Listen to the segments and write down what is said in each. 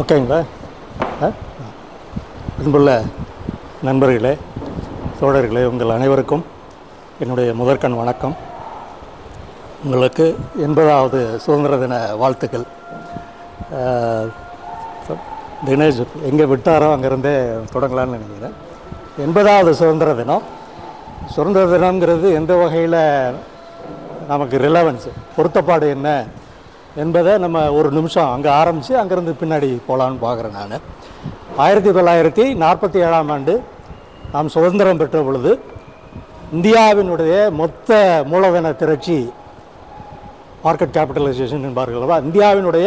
ஓகேங்களா? அன்புள்ள நண்பர்களே, தோழர்களே, உங்கள் அனைவருக்கும் என்னுடைய முதற்கண் வணக்கம். உங்களுக்கு 80வது சுதந்திர தின வாழ்த்துக்கள். தினேஷ் எங்கே விட்டாரோ அங்கேருந்தே தொடங்கலான்னு நினைக்கிறேன். 80வது சுதந்திர தினம். சுதந்திர தினம்ங்கிறது எந்த வகையில் நமக்கு ரிலவன்ஸு, பொருத்தப்பாடு என்ன என்பதை நம்ம ஒரு நிமிஷம் அங்கே ஆரம்பித்து அங்கேருந்து பின்னாடி போகலான்னு பார்க்குறேன். நான் 1947ஆம் ஆண்டு நாம் சுதந்திரம் பெற்ற பொழுது இந்தியாவினுடைய மொத்த மூலதன திரட்சி, மார்க்கெட் கேபிட்டலைசேஷன் என்பார்களவா, இந்தியாவினுடைய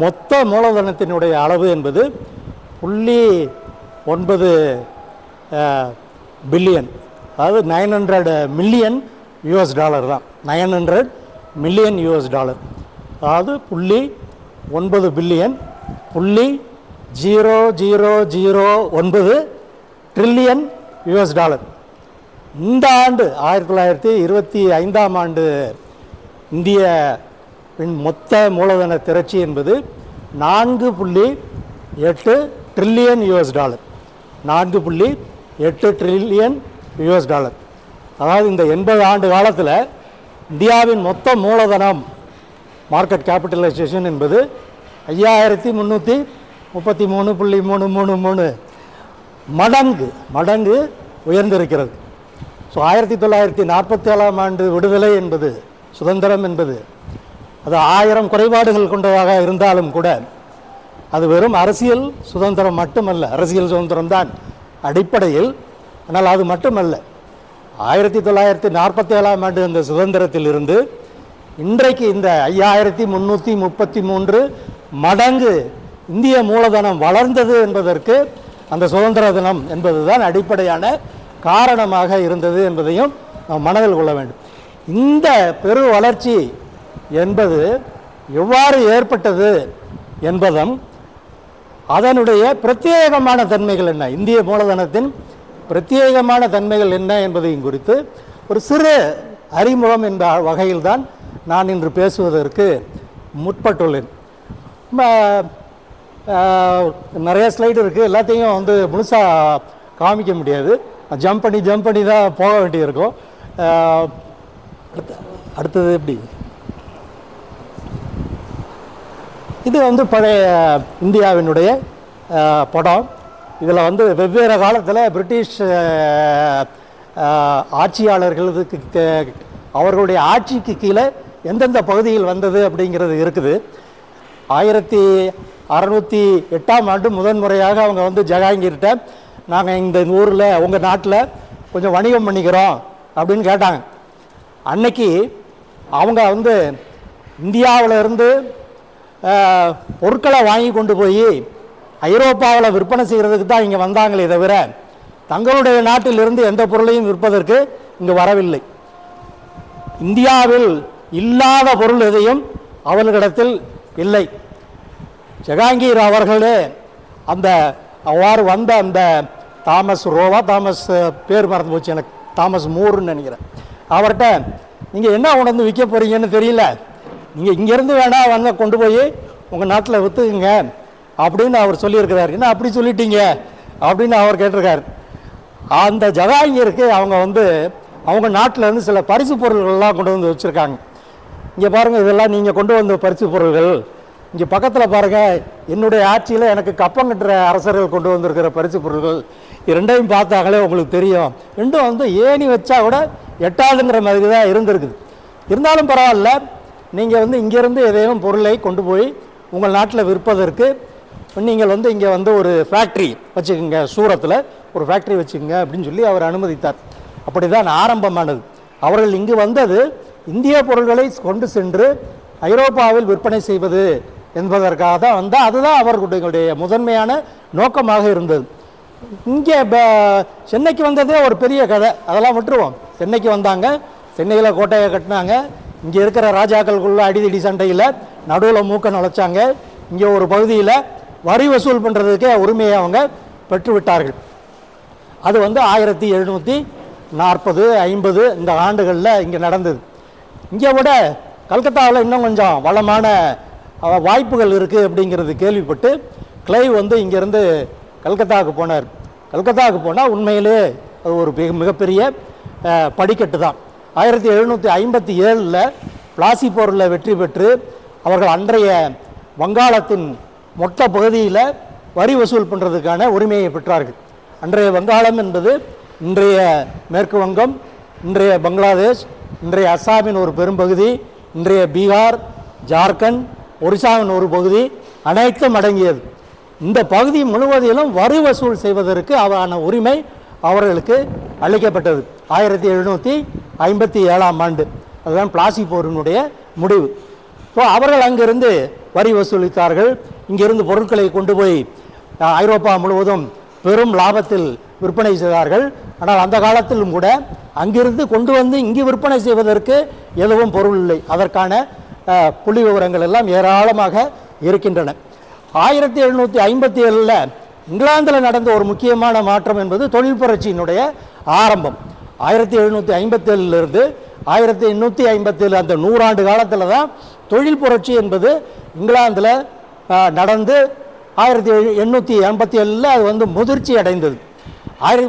மொத்த மூலதனத்தினுடைய அளவு என்பது 0.9 பில்லியன், அதாவது $900 மில்லியன் தான். $900 மில்லியன், அதாவது 0.9 பில்லியன், 0.0009 ட்ரில்லியன் டாலர். இந்த ஆண்டு 1925ஆம் ஆண்டு இந்தியாவின் மொத்த மூலதன திரட்சி என்பது 4.8 ட்ரில்லியன் டாலர். 4.8 trillion dollar. அதாவது இந்த 80 ஆண்டு காலத்தில் இந்தியாவின் மொத்த மூலதனம், மார்க்கெட் கேபிட்டலைசேஷன் என்பது 5333.333 மடங்கு உயர்ந்திருக்கிறது. ஸோ 1947ஆம் ஆண்டு விடுதலை என்பது, சுதந்திரம் என்பது, அது 1000 குறைபாடுகள் கொண்டதாக இருந்தாலும் கூட அது வெறும் அரசியல் சுதந்திரம் மட்டுமல்ல. அரசியல் சுதந்திரம் தான் அடிப்படையில், ஆனால் அது மட்டுமல்ல. 1947ஆம் ஆண்டு அந்த சுதந்திரத்தில் இருந்து இன்றைக்கு இந்த 5333 மடங்கு இந்திய மூலதனம் வளர்ந்தது என்பதற்கு அந்த சுதந்திர தினம் என்பதுதான் அடிப்படையான காரணமாக இருந்தது என்பதையும் நாம் மனதில் கொள்ள வேண்டும். இந்த பெரு வளர்ச்சி என்பது எவ்வாறு ஏற்பட்டது என்பதும் அதனுடைய பிரத்யேகமான தன்மைகள் என்ன, இந்திய மூலதனத்தின் பிரத்யேகமான தன்மைகள் என்ன என்பதையும் குறித்து ஒரு சிறு அறிமுகம் என்ற வகையில்தான் நான் இன்று பேசுவதற்கு முற்பட்டுள்ளேன். நிறைய ஸ்லைடு இருக்குது, எல்லாத்தையும் முழுசாக காமிக்க முடியாது. ஜம்ப் பண்ணி தான் போக வேண்டியிருக்கும். அடுத்தது எப்படி, இது பழைய இந்தியாவினுடைய படம். இதில் வெவ்வேறு காலத்தில் பிரிட்டிஷ் ஆட்சியாளர்களுக்கு, அவர்களுடைய ஆட்சிக்கு கீழே எந்தெந்த பகுதியில் வந்தது அப்படிங்கிறது இருக்குது. 1608ஆம் ஆண்டு முதன்முறையாக அவங்க ஜஹாங்கீர்கிட்ட, நாங்கள் இந்த ஊரில் உங்கள் நாட்டில் கொஞ்சம் வணிகம் பண்ணிக்கிறோம் அப்படின்னு கேட்டாங்க. அன்னைக்கு அவங்க இந்தியாவில் இருந்து பொருட்களை வாங்கி கொண்டு போய் ஐரோப்பாவில் விற்பனை செய்கிறதுக்கு தான் இங்கே வந்தாங்களே தவிர தங்களுடைய நாட்டிலிருந்து எந்த பொருளையும் விற்பதற்கு இங்கே வரவில்லை. இந்தியாவில் இல்லாத பொருள் எதையும் அவர்களிடத்தில் இல்லை. ஜஹாங்கீர் அவர்களே அவ்வாறு வந்த அந்த தாமஸ் பேர் மறந்து போச்சு எனக்கு, தாமஸ் மூர்ன்னு நினைக்கிறேன், அவர்கிட்ட நீங்கள் என்ன உணர்ந்து விற்க போகிறீங்கன்னு தெரியல, நீங்கள் இங்கேருந்து வேணால் கொண்டு போய் உங்கள் நாட்டில் விற்றுக்குங்க அப்படின்னு அவர் சொல்லியிருக்கிறார். என்ன அப்படி சொல்லிட்டீங்க அப்படின்னு அவர் கேட்டிருக்கார். அந்த ஜஹாங்கீருக்கு அவங்க நாட்டில் சில பரிசு பொருள்கள்லாம் கொண்டு வச்சுருக்காங்க. இங்கே பாருங்கள், இதெல்லாம் நீங்கள் கொண்டு வந்த பரிசு பொருள்கள். இங்கே பக்கத்தில் பாருங்கள், என்னுடைய ஆட்சியில் எனக்கு கப்பம் கட்டுற அரசர்கள் கொண்டு வந்திருக்கிற பரிசு பொருள்கள். இது ரெண்டையும் பார்த்தாங்களே உங்களுக்கு தெரியும், ரெண்டும் ஏணி வச்சா கூட எட்டாதுங்கிற மாதிரி தான் இருந்திருக்குது. இருந்தாலும் பரவாயில்ல, நீங்கள் இங்கேருந்து ஏதேனும் பொருளை கொண்டு போய் உங்கள் நாட்டில் விற்பதற்கு நீங்கள் இங்கே ஒரு ஃபேக்ட்ரி வச்சுக்கோங்க, சூரத்தில் ஒரு ஃபேக்ட்ரி வச்சுக்கோங்க அப்படின்னு சொல்லி அவர் அனுமதித்தார். அப்படி தான் ஆரம்பமானது. அவர்கள் இங்கு வந்தது இந்திய பொருள்களை கொண்டு சென்று ஐரோப்பாவில் விற்பனை செய்வது என்பதற்காக தான் அதுதான் அவர்களுடைய முதன்மையான நோக்கமாக இருந்தது. இங்கே சென்னைக்கு வந்ததே ஒரு பெரிய கதை, அதெல்லாம் விட்டுருவோம். சென்னைக்கு வந்தாங்க, சென்னையில் கோட்டையை கட்டினாங்க, இங்கே இருக்கிற ராஜாக்களுக்குள்ள அடிதடி சண்டையில் நடுவில் மூக்க நுழைச்சாங்க. இங்கே ஒரு பகுதியில் வரி வசூல் பண்ணுறதுக்கே உரிமையை அவங்க பெற்றுவிட்டார்கள். அது 1740, 50 இந்த ஆண்டுகளில் இங்கே நடந்தது. இங்கே விட கல்கத்தாவில் இன்னும் கொஞ்சம் வளமான வாய்ப்புகள் இருக்குது அப்படிங்கிறது கேள்விப்பட்டு கிளைவ் வந்து இங்கேருந்து கல்கத்தாவுக்கு போனார். கல்கத்தாவுக்கு போனால் உண்மையிலே அது ஒரு மிகப்பெரிய படிக்கட்டு தான். 1757 பிளாசி போரில் வெற்றி பெற்று அவர்கள் அன்றைய வங்காளத்தின் மொத்த பகுதியில் வரி வசூல் பண்ணுறதுக்கான உரிமையை பெற்றார்கள். அன்றைய வங்காளம் என்பது இன்றைய மேற்கு வங்கம், இன்றைய பங்களாதேஷ், இன்றைய அஸ்ஸாமின் ஒரு பெரும்பகுதி, இன்றைய பீகார், ஜார்க்கண்ட், ஒரிசாவின் ஒரு பகுதி அனைத்தும் அடங்கியது. இந்த பகுதி முழுவதிலும் வரி வசூல் செய்வதற்கு அவரான உரிமை அவர்களுக்கு அளிக்கப்பட்டது 1757ஆம் ஆண்டு. அதுதான் பிளாசி போரினுடைய முடிவு. ஸோ அவர்கள் அங்கிருந்து வரி வசூலித்தார்கள். இங்கிருந்து பொருட்களை கொண்டு போய் ஐரோப்பா முழுவதும் பெரும் லாபத்தில் விற்பனை செய்தார்கள். ஆனால் அந்த காலத்திலும் கூட அங்கிருந்து கொண்டு வந்து இங்கு விற்பனை செய்வதற்கு எதுவும் பொருள் இல்லை. அதற்கான புள்ளி விவரங்கள் எல்லாம் ஏராளமாக இருக்கின்றன. 1757 இங்கிலாந்தில் நடந்த ஒரு முக்கியமான மாற்றம் என்பது தொழில் புரட்சியினுடைய ஆரம்பம். 1757 1857 அந்த 100 ஆண்டு காலத்தில் தான் தொழில் புரட்சி என்பது இங்கிலாந்தில் நடந்து 1887 அது வந்து முதிர்ச்சி அடைந்தது.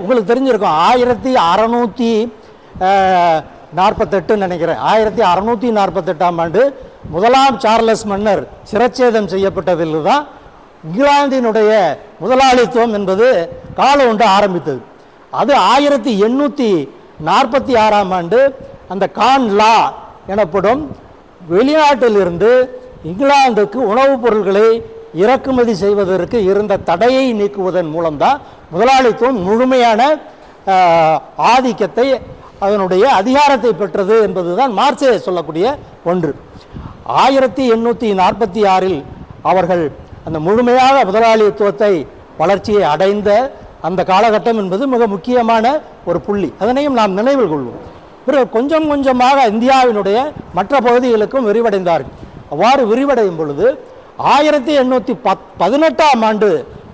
உங்களுக்கு தெரிஞ்சிருக்கும் 1648 நினைக்கிறேன். 1648ஆம் ஆண்டு முதலாம் சார்லஸ் மன்னர் சிரச்சேதம் செய்யப்பட்டதில் தான் இங்கிலாந்தினுடைய முதலாளித்துவம் என்பது காலம் ஒன்று ஆரம்பித்தது. அது 1846ஆம் ஆண்டு அந்த கான் லா எனப்படும் வெளிநாட்டிலிருந்து இங்கிலாந்துக்கு உணவுப் பொருட்களை இறக்குமதி செய்வதற்கு இருந்த தடையை நீக்குவதன் மூலம்தான் முதலாளித்துவம் முழுமையான ஆதிக்கத்தை அதனுடைய அதிகாரத்தை பெற்றது என்பதுதான் மார்க்ஸே சொல்லக்கூடிய ஒன்று. 1846 அவர்கள் அந்த முழுமையாக முதலாளித்துவத்தை வளர்ச்சியை அடைந்த அந்த காலகட்டம் என்பது மிக முக்கியமான ஒரு புள்ளி. அதனையும் நாம் நினைவில் கொள்வோம். பிறகு கொஞ்சம் கொஞ்சமாக இந்தியாவினுடைய மற்ற பகுதிகளுக்கும் விரிவடைந்தார்கள். அவ்வாறு விரிவடையும் பொழுது 1818ஆம் ஆண்டு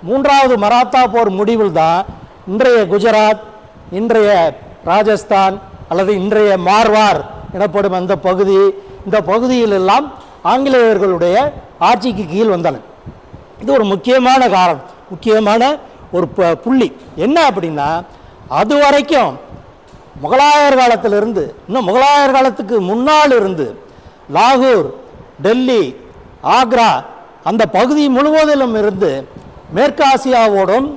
3வது மராத்தா போர் முடிவில் தான் இன்றைய குஜராத், இன்றைய ராஜஸ்தான் அல்லது இன்றைய மார்வார் எனப்படும் அந்த பகுதி, இந்த பகுதியிலெல்லாம் ஆங்கிலேயர்களுடைய ஆட்சிக்கு கீழ் வந்தன. இது ஒரு முக்கியமான காரணம், முக்கியமான ஒரு புள்ளி. என்ன அப்படின்னா, அது வரைக்கும் முகலாயர் காலத்திலிருந்து, இன்னும் முகலாயர் காலத்துக்கு முன்னால் இருந்து லாகூர், டெல்லி, ஆக்ரா அந்த பகுதி முழுவதிலும் இருந்து மேற்கு ஆசியாவோடும்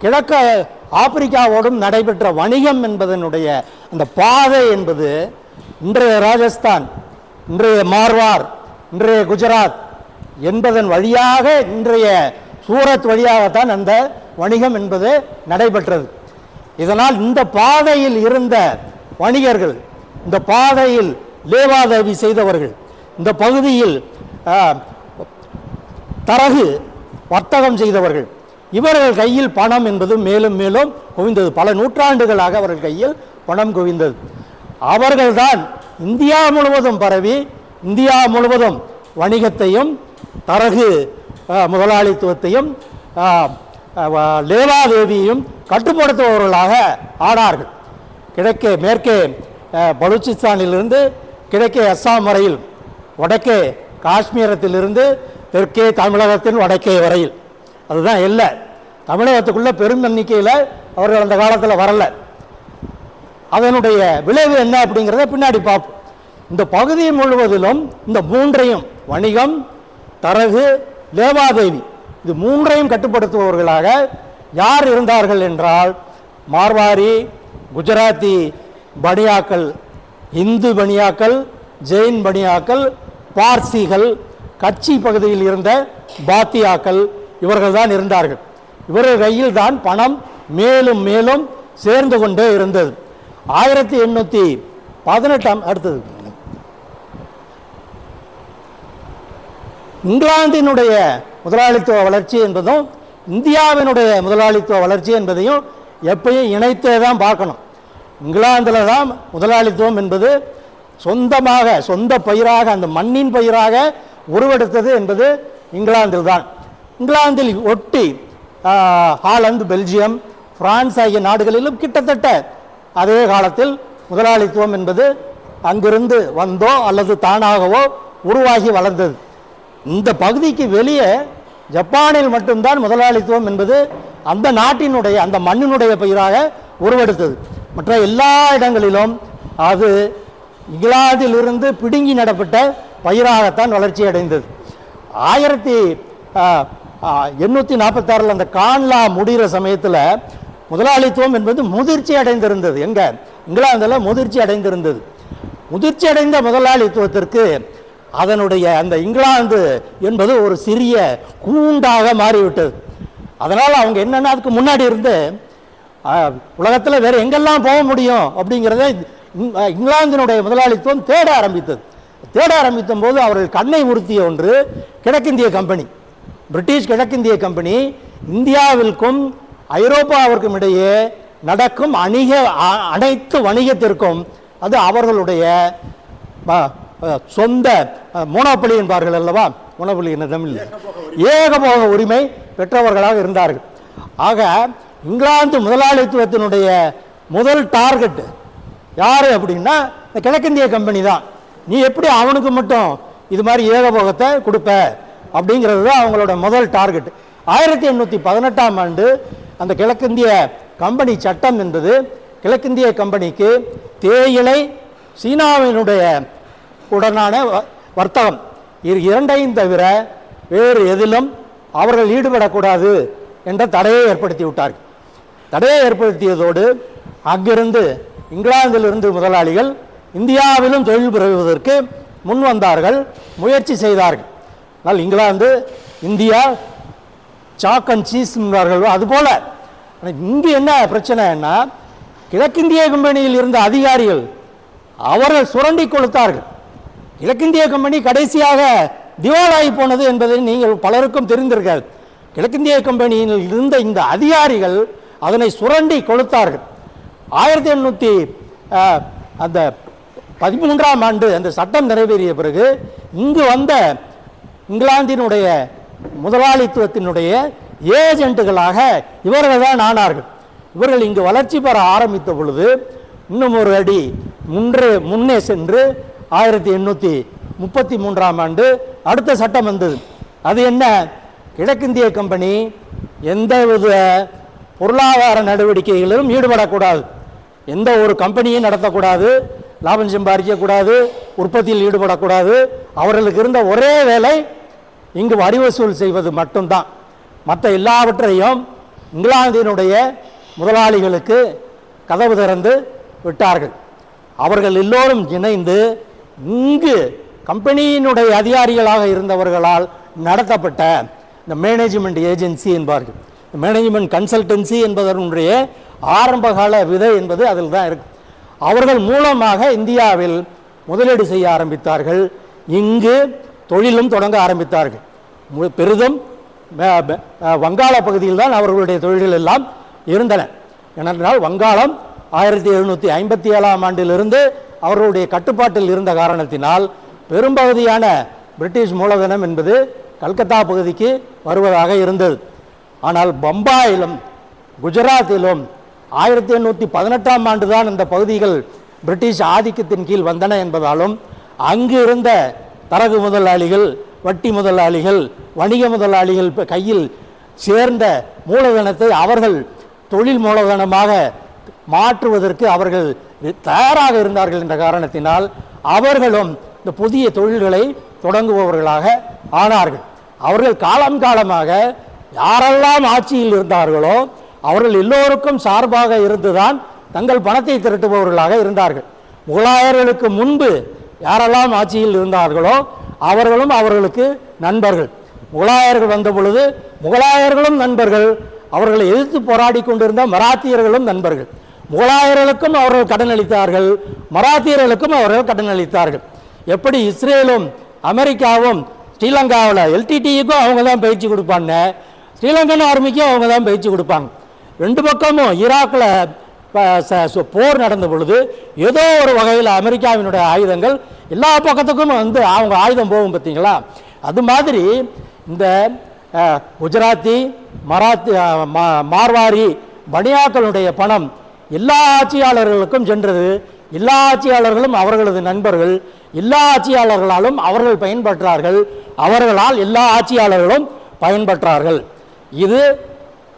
கிழக்க ஆப்பிரிக்காவோடும் நடைபெற்ற வணிகம் என்பதனுடைய அந்த பாதை என்பது இன்றைய ராஜஸ்தான், இன்றைய மார்வார், இன்றைய குஜராத் என்பதன் வழியாக இன்றைய சூரத் வழியாகத்தான் அந்த வணிகம் என்பது நடைபெற்றது. இதனால் இந்த பாதையில் இருந்த வணிகர்கள், இந்த பாதையில் லேவாதேவி செய்தவர்கள், இந்த பகுதியில் தரகு வர்த்தகம் செய்தவர்கள், இவர்கள் கையில் பணம் என்பது மேலும் மேலும் குவிந்தது. பல நூற்றாண்டுகளாக அவர்கள் கையில் பணம் குவிந்தது. அவர்கள்தான் இந்தியா முழுவதும் பரவி இந்தியா முழுவதும் வணிகத்தையும் தரகு முதலாளித்துவத்தையும் லேவாதேவியையும் கட்டுப்படுத்துபவர்களாக ஆனார்கள். கிழக்கே மேற்கே பலூச்சிஸ்தானிலிருந்து கிழக்கே அஸ்ஸாம் வரையில், வடக்கே காஷ்மீரத்திலிருந்து தெற்கே தமிழகத்தின் வடக்கே வரையில். அதுதான் இல்லை. தமிழகத்துக்குள்ள பெரும் எண்ணிக்கையில் அவர்கள் அந்த காலத்தில் வரல. அதனுடைய விளைவு என்ன அப்படிங்கிறத பின்னாடி பார்ப்போம். இந்த பகுதி முழுவதிலும் இந்த மூன்றையும், வணிகம், தரகு, லேவாதேவி, இது மூன்றையும் கட்டுப்படுத்துபவர்களாக யார் இருந்தார்கள் என்றால் மார்வாரி, குஜராத்தி பனியாக்கள், இந்து பனியாக்கள், ஜெயின் பனியாக்கள், பார்சிகள், கட்சி பகுதியில் இருந்த பாத்தியாக்கள், இவர்கள் தான் இருந்தார்கள். இவர்கள் கையில் தான் பணம் மேலும் மேலும் சேர்ந்து கொண்டே இருந்தது. 1818 அடுத்தது இங்கிலாந்தினுடைய முதலாளித்துவ வளர்ச்சி என்பதும் இந்தியாவினுடைய முதலாளித்துவ வளர்ச்சி என்பதையும் எப்பயும் இணைத்தே தான் பார்க்கணும். இங்கிலாந்தில் தான் முதலாளித்துவம் என்பது சொந்தமாக, சொந்த பயிராக, அந்த மண்ணின் பயிராக உருவெடுத்தது என்பது இங்கிலாந்தில் தான். இங்கிலாந்தில் ஒட்டி ஹாலந்து, பெல்ஜியம், பிரான்ஸ் ஆகிய நாடுகளிலும் கிட்டத்தட்ட அதே காலத்தில் முதலாளித்துவம் என்பது அங்கிருந்து வந்தோ அல்லது தானாகவோ உருவாகி வளர்ந்தது. இந்த பகுதிக்கு வெளியே ஜப்பானில் மட்டும்தான் முதலாளித்துவம் என்பது அந்த நாட்டினுடைய அந்த மண்ணினுடைய பயிராக உருவெடுத்தது. மற்ற எல்லா இடங்களிலும் அது இங்கிலாந்திலிருந்து பிடுங்கி நடப்பட்ட பயிராகத்தான் வளர்ச்சி அடைந்தது. 1846 அந்த கான்லா முடிகிற சமயத்தில் முதலாளித்துவம் என்பது முதிர்ச்சி அடைந்திருந்தது. எங்கே? இங்கிலாந்தில் முதிர்ச்சி அடைந்திருந்தது. முதிர்ச்சி அடைந்த முதலாளித்துவத்திற்கு அதனுடைய அந்த இங்கிலாந்து என்பது ஒரு சிறிய கூண்டாக மாறிவிட்டது. அதனால் அவங்க என்னென்னா அதுக்கு முன்னாடி இருந்து உலகத்தில் வேறு எங்கெல்லாம் போக முடியும் அப்படிங்கிறத இங்கிலாந்தினுடைய முதலாளித்துவம் தேட ஆரம்பித்தது. தேட ஆரம்பித்த போது அவர்கள் கண்ணை உறுத்திய ஒன்று கிழக்கிந்திய கம்பெனி. பிரிட்டிஷ் கிழக்கிந்திய கம்பெனி இந்தியாவிற்கும் ஐரோப்பாவிற்கும் இடையே நடக்கும் அனைத்து வணிகத்திற்கும் அது அவர்களுடைய சொந்த மோனோபொலி என்பார்கள் அல்லவா, மோனோபொலி என்ன தமிழ், ஏகபோக உரிமை பெற்றவர்களாக இருந்தார்கள். ஆக இங்கிலாந்து முதலாளித்துவத்தினுடைய முதல் டார்கெட் யார் அப்படின்னா இந்த கிழக்கிந்திய கம்பெனி தான். நீ எப்படி அவனுக்கு மட்டும் இது மாதிரி ஏகபோகத்தை கொடுப்ப அப்படிங்கிறது தான் அவங்களோட முதல் டார்கெட். 1818ஆம் ஆண்டு அந்த கிழக்கிந்திய கம்பெனி சட்டம் என்பது கிழக்கிந்திய கம்பெனிக்கு தேயிலை, சீனாவினுடைய உடனான வர்த்தகம், இது இரண்டையும் தவிர வேறு எதிலும் அவர்கள் ஈடுபடக்கூடாது என்ற தடையை ஏற்படுத்தி விட்டார்கள். தடையை ஏற்படுத்தியதோடு அங்கிருந்து இங்கிலாந்திலிருந்து முதலாளிகள் இந்தியாவிலும் தொழில் புரிவதற்கு முன் வந்தார்கள், முயற்சி செய்தார்கள். ஆனால் England, India chalk and cheese என்பார்கள். அதுபோல இங்கு என்ன பிரச்சனைன்னா கிழக்கிந்திய கம்பெனியில் இருந்த அதிகாரிகள் அவர்கள் சுரண்டி கொடுத்தார்கள். கிழக்கிந்திய கம்பெனி கடைசியாக திவாலாகி போனது என்பதை நீங்கள் பலருக்கும் தெரிந்திருக்காது. கிழக்கிந்திய கம்பெனியில் இருந்த இந்த அதிகாரிகள் அதனை சுரண்டி கொடுத்தார்கள். 1813ஆம் ஆண்டு அந்த சட்டம் நிறைவேறிய பிறகு இங்கு வந்த இங்கிலாந்தினுடைய முதலாளித்துவத்தினுடைய ஏஜென்ட்டுகளாக இவர்கள் தான் ஆனார்கள். இவர்கள் இங்கு வளர்ச்சி பெற ஆரம்பித்த பொழுது இன்னும் ஒரு அடி முன்னே சென்று 1833ஆம் ஆண்டு அடுத்த சட்டம் வந்தது. அது என்ன? கிழக்கிந்திய கம்பெனி எந்தவித பொருளாதார நடவடிக்கைகளிலும் ஈடுபடக்கூடாது, எந்த ஒரு கம்பெனியும் நடத்தக்கூடாது, லாபம் சம்பாதிக்கக்கூடாது, உற்பத்தியில் ஈடுபடக்கூடாது. அவர்களுக்கு இருந்த ஒரே வேலை இங்கு வரி வசூல் செய்வது மட்டும்தான். மற்ற எல்லாவற்றையும் இங்கிலாந்தினுடைய முதலாளிகளுக்கு கதவு திறந்து விட்டார்கள். அவர்கள் எல்லோரும் இணைந்து இங்கு கம்பெனியினுடைய அதிகாரிகளாக இருந்தவர்களால் நடத்தப்பட்ட இந்த மேனேஜ்மெண்ட் ஏஜென்சி என்பார்கள். மேனேஜ்மெண்ட் கன்சல்டன்சி என்பதனுடைய ஆரம்பகால விதை என்பது அதில் தான் இருக்கு. அவர்கள் மூலமாக இந்தியாவில் முதலீடு செய்ய ஆரம்பித்தார்கள். இங்கு தொழிலும் தொடங்க ஆரம்பித்தார்கள். பெரிதும் வங்காள பகுதியில் தான் அவர்களுடைய தொழில்கள் எல்லாம் இருந்தன. ஏனென்றால் வங்காளம் 1757ஆம் ஆண்டிலிருந்து அவர்களுடைய கட்டுப்பாட்டில் இருந்த காரணத்தினால் பெரும்பகுதியான பிரிட்டிஷ் மூலதனம் என்பது கல்கத்தா பகுதிக்கு வருவதாக இருந்தது. ஆனால் பம்பாயிலும் குஜராத்திலும் 1818ஆம் ஆண்டு தான் இந்த பகுதிகள் பிரிட்டிஷ் ஆதிக்கத்தின் கீழ் வந்தன என்பதாலும் அங்கு இருந்த தரகு முதலாளிகள், வட்டி முதலாளிகள், வணிக முதலாளிகள் கையில் சேர்ந்த மூலதனத்தை அவர்கள் தொழில் மூலதனமாக மாற்றுவதற்கு அவர்கள் தயாராக இருந்தார்கள் என்ற காரணத்தினால் அவர்களும் இந்த புதிய தொழில்களை தொடங்குபவர்களாக ஆனார்கள். அவர்கள் காலம் காலமாக யாரெல்லாம் ஆட்சியில் இருந்தார்களோ அவர்கள் எல்லோருக்கும் சார்பாக இருந்துதான் தங்கள் பணத்தை திரட்டுபவர்களாக இருந்தார்கள். முகலாயர்களுக்கு முன்பு யாரெல்லாம் ஆட்சியில் இருந்தார்களோ அவர்களும் அவர்களுக்கு நண்பர்கள். முகலாயர்கள் வந்த பொழுது முகலாயர்களும் நண்பர்கள், அவர்களை எதிர்த்து போராடி கொண்டிருந்த மராத்தியர்களும் நண்பர்கள். முகலாயர்களுக்கும் அவர்கள் கடன் அளித்தார்கள், மராத்தியர்களுக்கும் அவர்கள் கடன் அளித்தார்கள். எப்படி இஸ்ரேலும் அமெரிக்காவும் ஸ்ரீலங்காவில் எல்டிடிக்கும் அவங்க தான் பயிற்சி கொடுப்பாங்க, ஸ்ரீலங்கன் ஆர்மிக்கும் அவங்க தான் பயிற்சி கொடுப்பாங்க. ரெண்டு பக்கமும் ஈராக்கில் போர் நடந்த பொழுது ஏதோ ஒரு வகையில் அமெரிக்காவினுடைய ஆயுதங்கள் எல்லா பக்கத்துக்கும் அவங்க ஆயுதம் போகும் பார்த்தீங்களா. அது மாதிரி இந்த குஜராத்தி, மார்வாரி, பனியாக்களுடைய பணம் எல்லா ஆட்சியாளர்களுக்கும் சென்றது. எல்லா ஆட்சியாளர்களும் அவர்களது நண்பர்கள், எல்லா ஆட்சியாளர்களாலும் அவர்கள் பயன்பெற்றார்கள். அவர்களால் எல்லா ஆட்சியாளர்களும் பயன்பெற்றார்கள். இது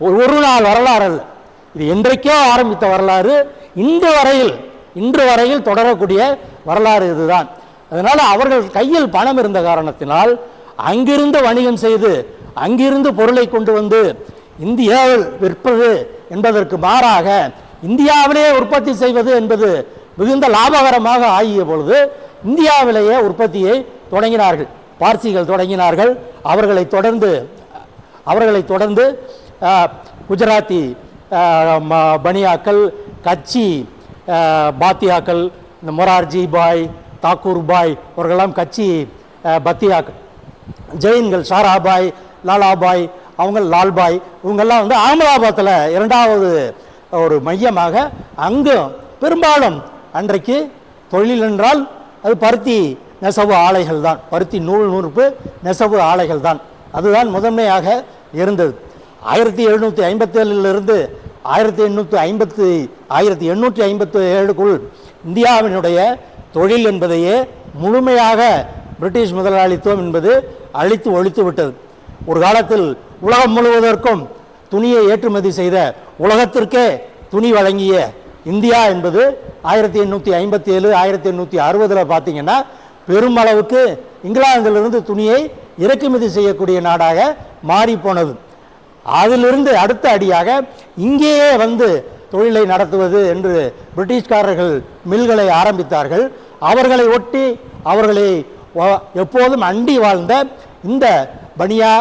ஒரு நாள் வரலாறு அல்ல, இது என்றைக்கோ ஆரம்பித்த வரலாறு, இன்று வரையில் தொடரக்கூடிய வரலாறு இதுதான். அதனால் அவர்கள் கையில் பணம் இருந்த காரணத்தினால் அங்கிருந்து வணிகம் செய்து அங்கிருந்து பொருளை கொண்டு வந்து இந்தியாவில் விற்பது என்பதற்கு மாறாக இந்தியாவிலே உற்பத்தி செய்வது என்பது மிகுந்த லாபகரமாக ஆகிய பொழுது இந்தியாவிலேயே உற்பத்தியை தொடங்கினார்கள். பார்சிகள் தொடங்கினார்கள். அவர்களை தொடர்ந்து குஜராத்தி பனியாக்கள், கட்சி பாத்தியாக்கள், இந்த மொரார்ஜி பாய், தாக்கூர் பாய் அவர்களெல்லாம் கட்சி பத்தியாக்கள், ஜெயின்கள் சாராபாய், லாலாபாய், அவங்க லால்பாய், இவங்கெல்லாம் வந்து அகமதாபாத்தில் இரண்டாவது ஒரு மையமாக அங்கு பெரும்பாலும் அன்றைக்கு தொழில் என்றால் அது பருத்தி நெசவு ஆலைகள் தான், பருத்தி நூற்பு நெசவு ஆலைகள் தான், அதுதான் முதன்மையாக இருந்தது. 1757 1857 இந்தியாவினுடைய தொழில் என்பதையே முழுமையாக பிரிட்டிஷ் முதலாளித்துவம் என்பது அழித்து ஒழித்து விட்டது. ஒரு காலத்தில் உலகம் முழுவதற்கும் துணியை ஏற்றுமதி செய்த, உலகத்திற்கே துணி வழங்கிய இந்தியா என்பது 1857 1860 பார்த்தீங்கன்னா பெருமளவுக்கு இங்கிலாந்திலிருந்து துணியை இறக்குமதி செய்யக்கூடிய நாடாக மாறிப்போனது. அதிலிருந்து அடுத்த அடியாக இங்கேயே வந்து தொழிலை நடத்துவது என்று பிரிட்டிஷ்காரர்கள் மில்களை ஆரம்பித்தார்கள். அவர்களை ஒட்டி அவர்களை எப்போதும் அண்டி வாழ்ந்த இந்த பனியா,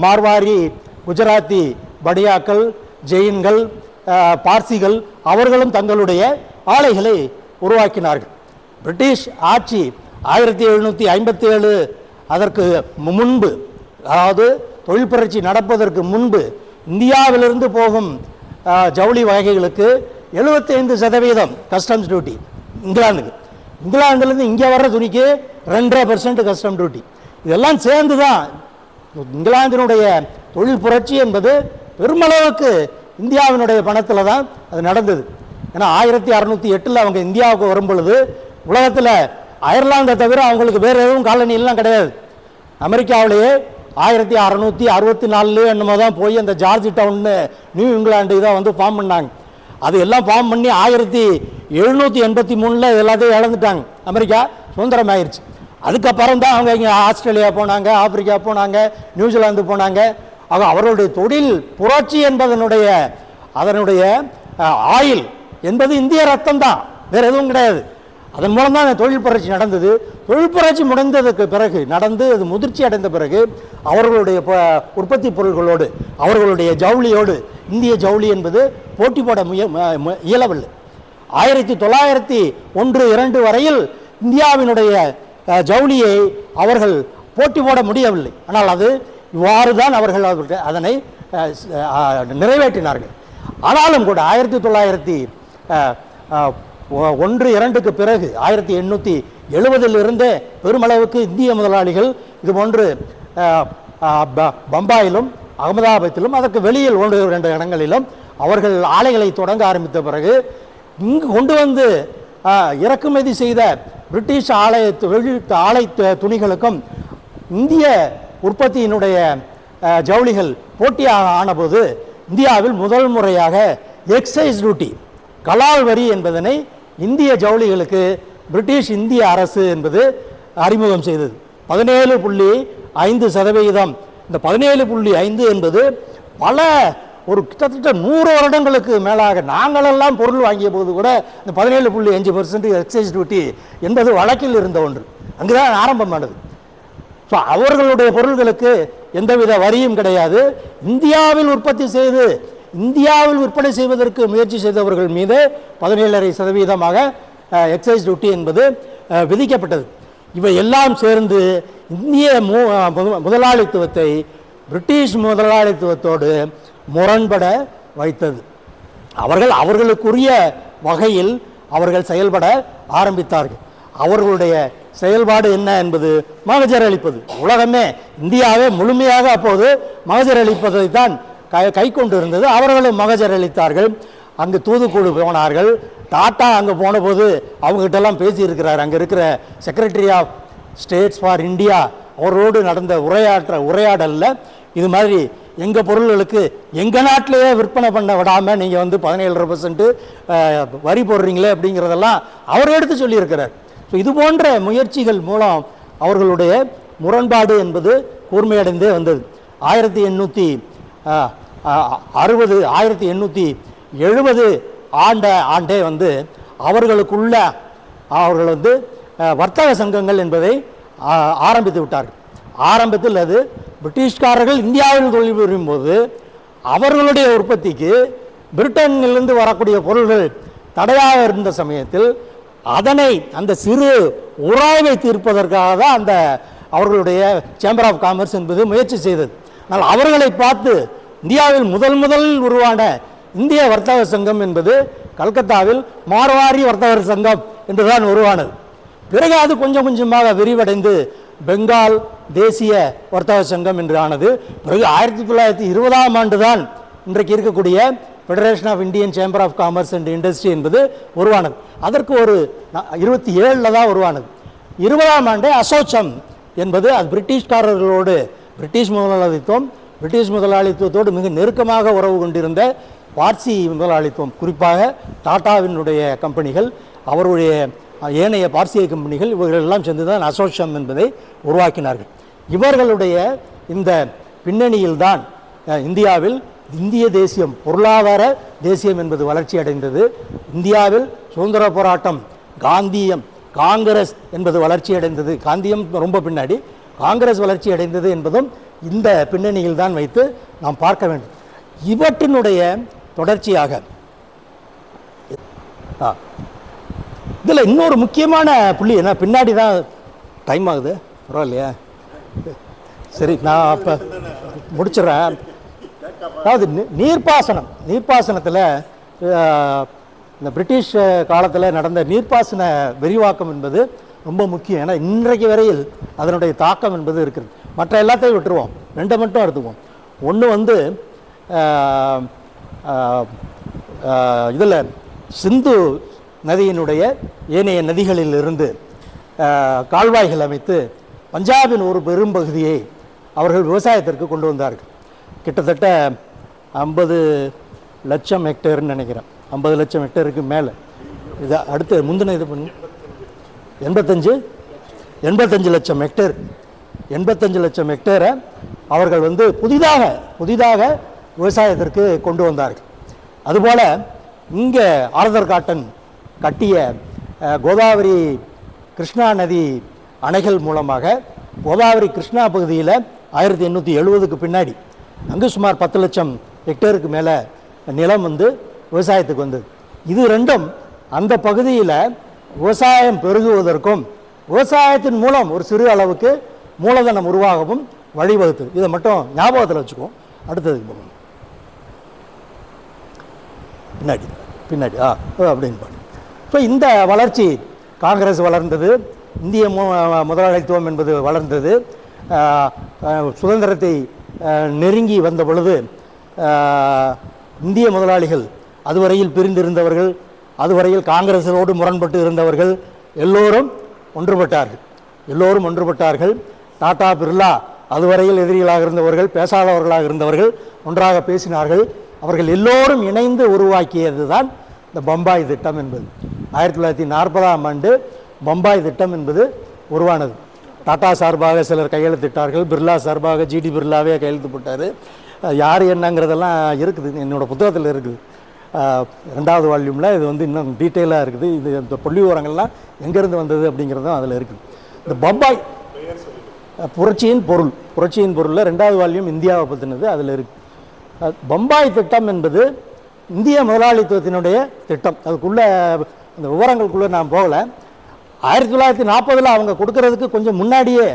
மார்வாரி, குஜராத்தி பனியாக்கள், ஜெயின்கள், பார்சிகள் அவர்களும் தங்களுடைய ஆலைகளை உருவாக்கினார்கள். பிரிட்டிஷ் ஆட்சி 1757 அதற்கு முன்பு, அதாவது தொழில் புரட்சி நடப்பதற்கு முன்பு இந்தியாவிலிருந்து போகும் ஜவுளி வகைகளுக்கு 75% கஸ்டம்ஸ் டியூட்டி இங்கிலாந்துலேருந்து இங்கே வர்ற துணிக்கு 2.5% கஸ்டம் டியூட்டி. இதெல்லாம் சேர்ந்து தான் இங்கிலாந்தினுடைய தொழில் புரட்சி என்பது பெருமளவுக்கு இந்தியாவினுடைய பணத்தில் தான் அது நடந்தது. ஏன்னா 1608 அவங்க இந்தியாவுக்கு வரும் பொழுது உலகத்தில் அயர்லாந்தை தவிர அவங்களுக்கு வேறு எதுவும் காலனியெல்லாம் கிடையாது. அமெரிக்காவிலேயே 1664 என்னமோ தான் போய் அந்த ஜார்ஜ் டவுன்னு நியூ இங்கிலாந்து இதை வந்து ஃபார்ம் பண்ணாங்க. அது எல்லாம் ஃபார்ம் பண்ணி 1783 எல்லாத்தையும் இழந்துட்டாங்க. அமெரிக்கா சுதந்திரம் ஆயிடுச்சு. அதுக்கப்புறம் தான் அவங்க இங்கே ஆஸ்திரேலியா போனாங்க, ஆப்பிரிக்கா போனாங்க, நியூசிலாந்து போனாங்க. ஆக அவர்களுடைய தொழில் புரட்சி என்பதனுடைய ஆயில் என்பது இந்திய ரத்தம் தான், வேறு எதுவும் கிடையாது. அதன் மூலம் தான் தொழில் புரட்சி நடந்தது. தொழில் புரட்சி முடிந்ததுக்கு பிறகு நடந்து அது முதிர்ச்சி அடைந்த பிறகு அவர்களுடைய உற்பத்தி பொருள்களோடு அவர்களுடைய ஜவுளியோடு இந்திய ஜவுளி என்பது போட்டி போட இயலவில்லை. 1901-2 வரையில் இந்தியாவினுடைய ஜவுளியை அவர்கள் போட்டி போட முடியவில்லை. ஆனால் அது இவ்வாறு தான் அவர்கள் அதனை நிறைவேற்றினார்கள். ஆனாலும் கூட 1901-2க்கு பிறகு 1870 பெருமளவுக்கு இந்திய முதலாளிகள் இதுபோன்று பம்பாயிலும் அகமதாபாத்திலும் அதற்கு வெளியில் 1-2 இடங்களிலும் அவர்கள் ஆலைகளை தொடங்க ஆரம்பித்த பிறகு இங்கு கொண்டு வந்து இறக்குமதி செய்த பிரிட்டிஷ் ஆலை துணிகளுக்கும் இந்திய உற்பத்தியினுடைய ஜவுளிகள் போட்டியாக ஆனபோது இந்தியாவில் முதல் முறையாக எக்ஸைஸ் டியூட்டி, கலால் வரி என்பதனை இந்திய ஜவுளிகளுக்கு பிரிட்டிஷ் இந்திய அரசு என்பது அறிமுகம் செய்தது. 17.5%. இந்த 17.5 என்பது பல கிட்டத்தட்ட 100 வருடங்களுக்கு மேலாக நாங்களெல்லாம் பொருள் வாங்கிய போது கூட இந்த 17.5% எக்ஸைஸ் டியூட்டி என்பது வழக்கில் இருந்த ஒன்று. அங்குதான் ஆரம்பமானது. ஸோ அவர்களுடைய பொருள்களுக்கு எந்தவித வரியும் கிடையாது. இந்தியாவில் உற்பத்தி செய்து இந்தியாவில் விற்பனை செய்வதற்கு முயற்சி செய்தவர்கள் மீது 17.5% எக்ஸைஸ் டியூட்டி என்பது விதிக்கப்பட்டது. இவை எல்லாம் சேர்ந்து இந்திய முதலாளித்துவத்தை பிரிட்டிஷ் முதலாளித்துவத்தோடு முரண்பட வைத்தது. அவர்களுக்குரிய வகையில் அவர்கள் செயல்பட ஆரம்பித்தார்கள். அவர்களுடைய செயல்பாடு என்ன என்பது மகஜர் அளிப்பது. உலகமே, இந்தியாவே முழுமையாக அப்போது மகஜர் அளிப்பதை தான் கை கொண்டு இருந்தது. அவர்களும் மகஜர் அளித்தார்கள். அங்கு தூதுக்குழு போனார்கள். டாட்டா அங்கே போன போது அவங்ககிட்டலாம் பேசியிருக்கிறார். அங்கே இருக்கிற secretary of states for India அவரோடு நடந்த உரையாடலில் இது மாதிரி எங்கள் பொருள்களுக்கு எங்கள் நாட்டிலேயே விற்பனை பண்ண விடாமல் நீங்கள் வந்து 17% வரி போடுறீங்களே அப்படிங்கிறதெல்லாம் அவர் எடுத்து சொல்லியிருக்கிறார். ஸோ இது போன்ற முயற்சிகள் மூலம் அவர்களுடைய முரண்பாடு என்பது கூர்மையடைந்தே வந்தது. 1870 ஆண்டே வந்து அவர்கள் வந்து வர்த்தக சங்கங்கள் என்பதை ஆரம்பித்து விட்டார்கள். ஆரம்பத்தில் அது பிரிட்டிஷ்காரர்கள் இந்தியாவில் தொழில் புரியும் போது அவர்களுடைய உற்பத்திக்கு பிரிட்டனிலிருந்து வரக்கூடிய பொருள்கள் தடையாக இருந்த சமயத்தில் அந்த சிறு உராய்வை தீர்ப்பதற்காக தான் அந்த அவர்களுடைய சேம்பர் ஆஃப் காமர்ஸ் என்பது முயற்சி செய்தது. ஆனால் அவர்களை பார்த்து இந்தியாவில் முதலில் உருவான இந்திய வர்த்தக சங்கம் என்பது கல்கத்தாவில் மார்வாரி வர்த்தகர் சங்கம் என்றுதான் உருவானது. பிறகு அது கொஞ்சம் கொஞ்சமாக விரிவடைந்து பெங்கால் தேசிய வர்த்தக சங்கம் என்று ஆனது. பிறகு 1920ஆம் ஆண்டு தான் இன்றைக்கு இருக்கக்கூடிய federation of Indian chamber of commerce and industry என்பது உருவானது. அதற்கு ஒரு 27 தான் உருவானது. 20ஆம் ஆண்டே அசோச்சம் என்பது அது பிரிட்டிஷ்காரர்களோடு பிரிட்டிஷ் முதலாளித்துவத்தோடு மிக நெருக்கமாக உறவு கொண்டிருந்த பார்சி முதலாளித்துவம், குறிப்பாக டாட்டாவினுடைய கம்பெனிகள், அவருடைய ஏனைய பார்சிய கம்பெனிகள், இவர்கள் எல்லாம் சேர்ந்து தான் அசோச்சம் என்பதை உருவாக்கினார்கள். இவர்களுடைய இந்த பின்னணியில்தான் இந்தியாவில் இந்திய தேசியம், பொருளாதார தேசியம் என்பது வளர்ச்சி அடைந்தது. இந்தியாவில் சுதந்திர போராட்டம், காங்கிரஸ் என்பது வளர்ச்சி அடைந்தது. காந்தியம் ரொம்ப பின்னாடி, காங்கிரஸ் வளர்ச்சி அடைந்தது என்பதும் இந்த பின்னணியில் தான் வைத்து நாம் பார்க்க வேண்டும். இவற்றினுடைய தொடர்ச்சியாக இதில் இன்னொரு முக்கியமான புள்ளி என்ன, பின்னாடி தான் டைம் ஆகுது, பரவாயில்லையா? சரி, நான் அப்போ முடிச்சிடறேன். அதாவது நீர்ப்பாசனத்தில் இந்த பிரிட்டிஷ் காலத்தில் நடந்த நீர்ப்பாசன விரிவாக்கம் என்பது ரொம்ப முக்கியம். ஏன்னா இன்றைக்கு வரையில் அதனுடைய தாக்கம் என்பது இருக்குது. மற்ற எல்லாத்தையும் விட்டுருவோம், ரெண்டை மட்டும் எடுத்துக்குவோம். ஒன்று வந்து இதில் சிந்து நதியினுடைய ஏனைய நதிகளில் இருந்து கால்வாய்கள் அமைத்து பஞ்சாபின் ஒரு பெரும்பகுதியை அவர்கள் விவசாயத்திற்கு கொண்டு வந்தார்கள். கிட்டத்தட்ட 50 லட்சம் ஹெக்டேர்னு நினைக்கிறேன், 50 லட்சம் ஹெக்டேருக்கு மேலே. இது அடுத்து முந்தின இது பண்ணி 85 லட்சம் ஹெக்டேர், 85 லட்சம் ஹெக்டேரை அவர்கள் வந்து புதிதாக விவசாயத்திற்கு கொண்டு வந்தார்கள். அதுபோல் இங்கே ஆர்தர் காட்டன் கட்டிய கோதாவரி கிருஷ்ணா நதி அணைகள் மூலமாக கோதாவரி கிருஷ்ணா பகுதியில் 1870க்கு பின்னாடி அங்கு சுமார் 10 லட்சம் ஹெக்டேருக்கு மேலே நிலம் வந்து விவசாயத்துக்கு வந்தது. இது ரெண்டும் அந்த பகுதியில் விவசாயம் பெருகுவதற்கும் விவசாயத்தின் மூலம் ஒரு சிறு அளவுக்கு மூலதனம் உருவாகவும் வழிவகுத்தது. இதை மட்டும் ஞாபகத்தில் வச்சுக்குவோம். அடுத்ததுக்கு போகணும், பின்னாடி அப்படின்னு பாரு. ஸோ இந்த வளர்ச்சி, காங்கிரஸ் வளர்ந்தது, இந்திய முதலாளித்துவம் என்பது வளர்ந்தது. சுதந்திரத்தை நெருங்கி வந்த பொழுது இந்திய முதலாளிகள், அதுவரையில் பிரிந்திருந்தவர்கள், அதுவரையில் காங்கிரஸோடு முரண்பட்டு இருந்தவர்கள் எல்லோரும் ஒன்றுபட்டார்கள். டாடா, பிர்லா அதுவரையில் எதிரிகளாக இருந்தவர்கள், பேசாதவர்களாக இருந்தவர்கள் ஒன்றாக பேசினார்கள். அவர்கள் எல்லோரும் இணைந்து உருவாக்கியது தான் இந்த பம்பாய் திட்டம் என்பது. 1940ஆம் ஆண்டு பம்பாய் திட்டம் என்பது உருவானது. டாடா சார்பாக சிலர் கையெழுத்திட்டார்கள், பிர்லா சார்பாக ஜிடி பிர்லாவே கையெழுத்து போட்டார். யார் என்னங்கிறதெல்லாம் இருக்குது, என்னோடய புத்தகத்தில் இருக்குது. 2வது வால்யூமில் இது வந்து இன்னும் டீட்டெயிலாக இருக்குது. இது இந்த புள்ளி விவரங்கள்லாம் எங்கேருந்து வந்தது அப்படிங்கிறதும் அதில் இருக்குது. இந்த பம்பாய் புரட்சியின் பொருளில் 2வது வால்யூம் இந்தியாவை பற்றினது அதில் இருக்குது. பம்பாய் திட்டம் என்பது இந்திய முதலாளித்துவத்தினுடைய திட்டம். அதுக்குள்ளே அந்த விவரங்களுக்குள்ளே நான் போகலை. 1940 அவங்க கொடுக்கறதுக்கு கொஞ்சம் முன்னாடியே,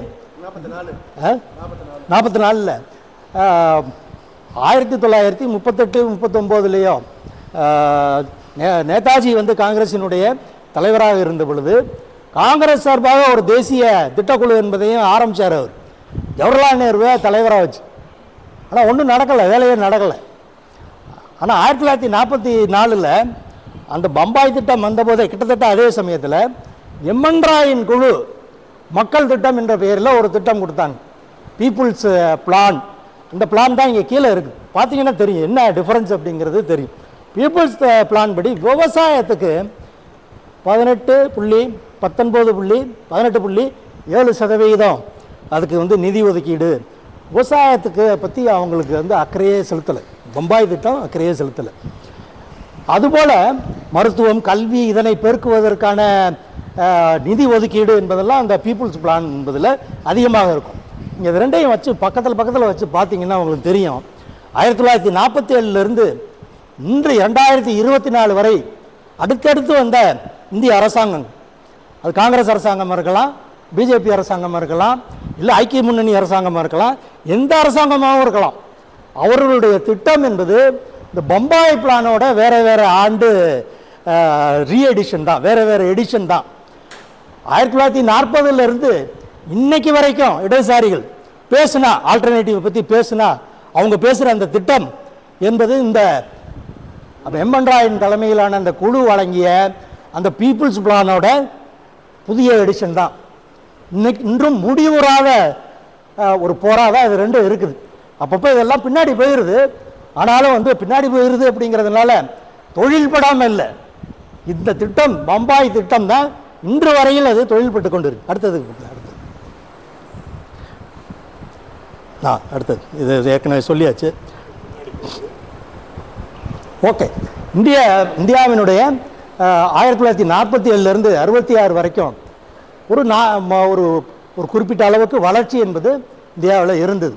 44 1938-39 நேதாஜி வந்து காங்கிரஸினுடைய தலைவராக இருந்த பொழுது காங்கிரஸ் சார்பாக ஒரு தேசிய திட்டக்குழு என்பதையும் ஆரம்பித்தார் அவர், ஜவஹர்லால் நேருவை தலைவராக வச்சு. ஆனால் ஒன்றும் நடக்கலை, வேலையே நடக்கலை. ஆனால் 1944 அந்த பம்பாய் திட்டம் வந்தபோதே கிட்டத்தட்ட அதே சமயத்தில் எம்என் ராயின் குழு மக்கள் திட்டம் என்ற பெயரில் ஒரு திட்டம் கொடுத்தாங்க, பீப்புள்ஸ் பிளான். இந்த பிளான் தான் இங்கே கீழே இருக்குது, பார்த்தீங்கன்னா தெரியும் என்ன டிஃபரன்ஸ் அப்படிங்கிறது தெரியும். பீப்புள்ஸ் பிளான் படி விவசாயத்துக்கு 18.7% அதுக்கு வந்து நிதி ஒதுக்கீடு. விவசாயத்துக்கு பற்றி அவங்களுக்கு வந்து அக்கறையே செலுத்தலை, பம்பாய் திட்டம் அக்கறையே செலுத்தலை. அதுபோல் மருத்துவம், கல்வி இதனை பெருக்குவதற்கான நிதி ஒதுக்கீடு என்பதெல்லாம் அந்த பீப்புள்ஸ் பிளான் என்பதில் அதிகமாக இருக்கும். இங்கே இது ரெண்டையும் வச்சு பக்கத்தில் வச்சு பார்த்தீங்கன்னா உங்களுக்கு தெரியும், 1947 இன்று 2024 வரை அடுத்தடுத்து வந்த இந்திய அரசாங்கம், அது காங்கிரஸ் அரசாங்கமாக இருக்கலாம், பிஜேபி அரசாங்கமாக இருக்கலாம், இல்லை ஐக்கிய முன்னணி அரசாங்கமாக இருக்கலாம், எந்த அரசாங்கமாகவும் இருக்கலாம், அவர்களுடைய திட்டம் என்பது இந்த பம்பாய் பிளானோட வேறு ஆண்டு ரீஎடிஷன் தான், வேறு எடிஷன் தான். 1940 இன்னைக்கு வரைக்கும் இடதுசாரிகள் பேசுனா, ஆல்டர்னேட்டிவ் பற்றி பேசுனா, அவங்க பேசுகிற அந்த திட்டம் என்பது இந்த எம்.என். ராயின் தலைமையிலான அந்த குழு வழங்கிய அந்த பீப்புள்ஸ் பிளானோட புதிய எடிஷன் தான். இன்றும் முடிவுறாத ஒரு போராதான் இது ரெண்டும் இருக்குது. அப்பப்போ இதெல்லாம் பின்னாடி போயிடுது, ஆனாலும் வந்து பின்னாடி போயிடுது அப்படிங்கிறதுனால தொழில் படாமல் இல்லை. இந்த திட்டம் பம்பாய் திட்டம் தான் இன்று வரையில் அது தொழில்பட்டு கொண்டு இருக்கு. அடுத்தது இது ஏற்கனவே சொல்லியாச்சு. ஓகே, இந்தியாவினுடைய 1947 66 வரைக்கும் ஒரு குறிப்பிட்ட அளவுக்கு வளர்ச்சி என்பது இந்தியாவில் இருந்தது.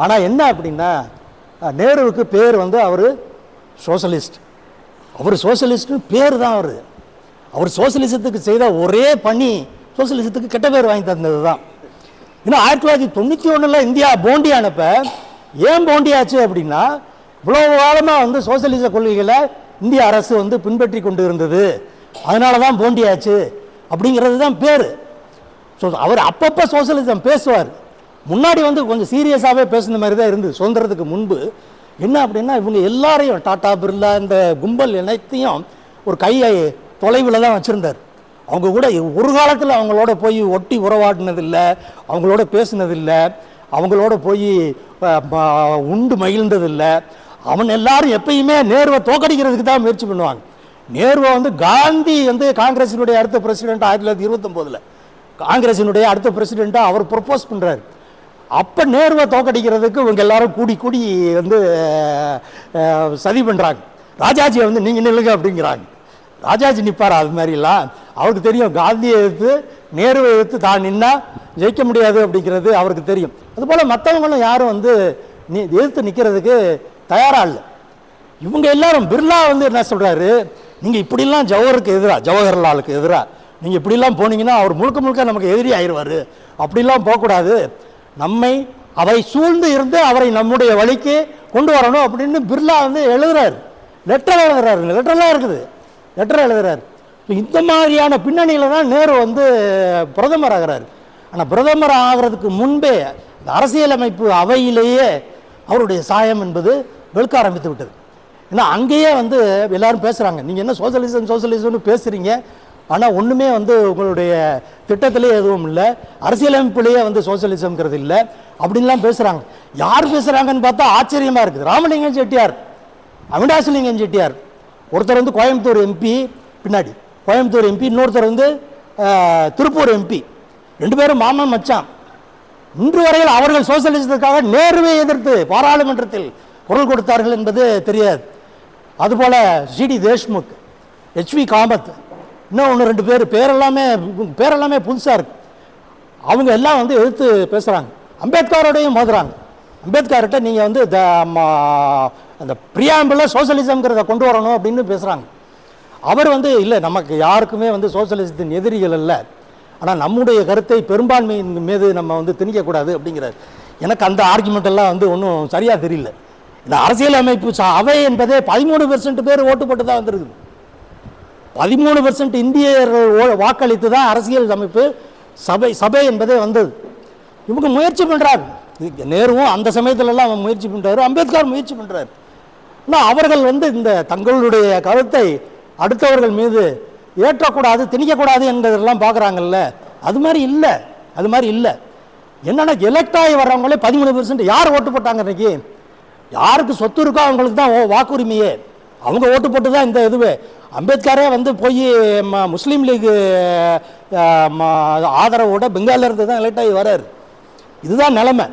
ஆனால் என்ன அப்படின்னா, நேருவுக்கு பேர் வந்து அவர் சோசலிஸ்ட். அவர் சோசலிஸ்ட்னு பேர் தான். அவர் சோசலிசத்துக்கு செய்த ஒரே பணி சோசலிசத்துக்கு கெட்ட பேர் வாங்கி தந்தது தான். ஏன்னா 1991 இந்தியா போண்டி அனுப்ப ஏன் போண்டி ஆச்சு அப்படின்னா, இவ்வளோ காலமாக வந்து சோசலிச கொள்கைகளை இந்திய அரசு வந்து பின்பற்றி கொண்டு இருந்தது, அதனால தான் போண்டி ஆச்சு அப்படிங்கிறது தான் பேர். ஸோ அவர் அப்பப்போ சோசலிசம் பேசுவார். முன்னாடி வந்து கொஞ்சம் சீரியஸாகவே பேசுன மாதிரி தான் இருந்தது சுதந்திரத்துக்கு முன்பு. என்ன அப்படின்னா, இவங்க எல்லாரையும் டாடா, பிர்லா, இந்த கும்பல் அனைத்தையும் ஒரு கையை தொலைவில் தான் வச்சுருந்தார். அவங்க கூட ஒரு காலத்தில் அவங்களோட போய் ஒட்டி உறவாடினதில்லை, அவங்களோட பேசினதில்லை, அவங்களோட போய் உண்டு மகிழ்ந்ததில்லை. அவன் எல்லாரும் எப்பயுமே நேருவை தோக்கடிக்கிறதுக்கு தான் முயற்சி பண்ணுவாங்க. நேருவை வந்து காந்தி வந்து காங்கிரஸினுடைய அடுத்த பிரசிடென்ட் 1929 காங்கிரஸினுடைய அடுத்த பிரசிடெண்ட்டாக அவர் ப்ரொப்போஸ் பண்ணுறாரு. அப்போ நேருவை தோக்கடிக்கிறதுக்கு இவங்க எல்லாரும் கூடி வந்து சதி பண்ணுறாங்க. ராஜாஜியை வந்து நீங்கள் நில்லுங்க அப்படிங்கிறாங்க. ராஜாஜி நிற்பார்? அது மாதிரிலாம் அவருக்கு தெரியும், காந்தியை எதிர்த்து நேருவை எதிர்த்து தான் நின்னா ஜெயிக்க முடியாது அப்படிங்கிறது அவருக்கு தெரியும். அதுபோல் மற்றவங்களும் யாரும் வந்து எதிர்த்து நிற்கிறதுக்கு தயாராக இல்லை. இவங்க எல்லாரும், பிர்லா வந்து என்ன சொல்கிறாரு, நீங்கள் இப்படிலாம் ஜவஹர்லாலுக்கு எதிராக நீங்கள் இப்படிலாம் போனீங்கன்னா அவர் முழுக்க நமக்கு எதிரி ஆயிடுவார், அப்படிலாம் போகக்கூடாது, நம்மை அவை சூழ்ந்து இருந்து அவரை நம்முடைய வழிக்கு கொண்டு வரணும் அப்படின்னு பிர்லா வந்து எழுதுறாரு. லெட்டர் எழுதுறாரு. இந்த மாதிரியான பின்னணியில் தான் நேரு வந்து பிரதமர் ஆகிறார். ஆனால் பிரதமர் ஆகிறதுக்கு முன்பே இந்த அரசியலமைப்பு அவையிலேயே அவருடைய சாயம் என்பது வெளுக்க ஆரம்பித்து விட்டது. ஏன்னா அங்கேயே வந்து எல்லாரும் பேசுகிறாங்க, நீங்கள் என்ன சோசலிசம்னு பேசுகிறீங்க, ஆனால் ஒன்றுமே வந்து உங்களுடைய திட்டத்திலே எதுவும் இல்லை, அரசியலமைப்புலேயே வந்து சோசலிசம்ங்கிறது இல்லை அப்படின்லாம் பேசுகிறாங்க. யார் பேசுகிறாங்கன்னு பார்த்தா ஆச்சரியமாக இருக்குது. ராமலிங்கம் செட்டியார், அவினாசிலிங்கம் செட்டியார், ஒருத்தர் வந்து கோயம்புத்தூர் எம்பி, பின்னாடி கோயம்புத்தூர் எம்பி, இன்னொருத்தர் வந்து திருப்பூர் எம்பி, ரெண்டு பேரும் மாமன் மச்சான். இன்று வரையில் அவர்கள் சோசலிசத்துக்காக நேருவை எதிர்த்து பாராளுமன்றத்தில் குரல் கொடுத்தார்கள் என்பது தெரியாது. அதுபோல் ஜிடி தேஷ்முக், ஹெச்வி காமத், இன்னும் ஒன்று ரெண்டு பேரெல்லாமே புதுசாக இருக்கு. அவங்க எல்லாம் வந்து எதிர்த்து பேசுகிறாங்க. அம்பேத்கரோடையும் மோதுறாங்க. அம்பேத்கர்கிட்ட நீங்கள் வந்து அந்த பிரியாம்பிளில் சோசலிசம்ங்கிறத கொண்டு வரணும் அப்படின்னு பேசுகிறாங்க. அவர் வந்து இல்லை, நமக்கு யாருக்குமே வந்து சோசலிசத்தின் எதிரிகள் இல்லை, ஆனால் நம்முடைய கருத்தை பெரும்பான்மையின் மீது நம்ம வந்து திணிக்கக்கூடாது அப்படிங்கிறார். எனக்கு அந்த ஆர்குமெண்ட் எல்லாம் வந்து ஒன்றும் சரியாக தெரியல. இந்த அரசியலமைப்பு அவை என்பதே 13% பேர் ஓட்டு போட்டு தான் வந்திருக்குது. 13% இந்தியர்கள் வாக்களித்து தான் அரசியல் அமைப்பு சபை என்பதே வந்தது. இவங்க முயற்சி பண்ணுறாங்க. நேருவும் அந்த சமயத்திலலாம் அவன் முயற்சி பண்ணுறாரு, அம்பேத்கர் முயற்சி பண்ணுறாரு. ஆனால் அவர்கள் வந்து இந்த தங்களுடைய கருத்தை அடுத்தவர்கள் மீது ஏற்றக்கூடாது, திணிக்கக்கூடாது என்பதெல்லாம் பார்க்குறாங்கல்ல, அது மாதிரி இல்லை. என்னன்னா எலெக்ட் ஆகி வர்றவங்களே 13%. யார் ஓட்டு போட்டாங்க இன்னைக்கு? யாருக்கு சொத்து இருக்கோ அவங்களுக்கு தான் வாக்குரிமையே. அவங்க ஓட்டு போட்டு தான் இந்த இதுவே. அம்பேத்கரே வந்து போய் முஸ்லீம் லீக் ஆதரவோட பெங்காலில் இருந்து தான் எலெக்ட் ஆகி வர்றாரு. இதுதான் நிலைமை.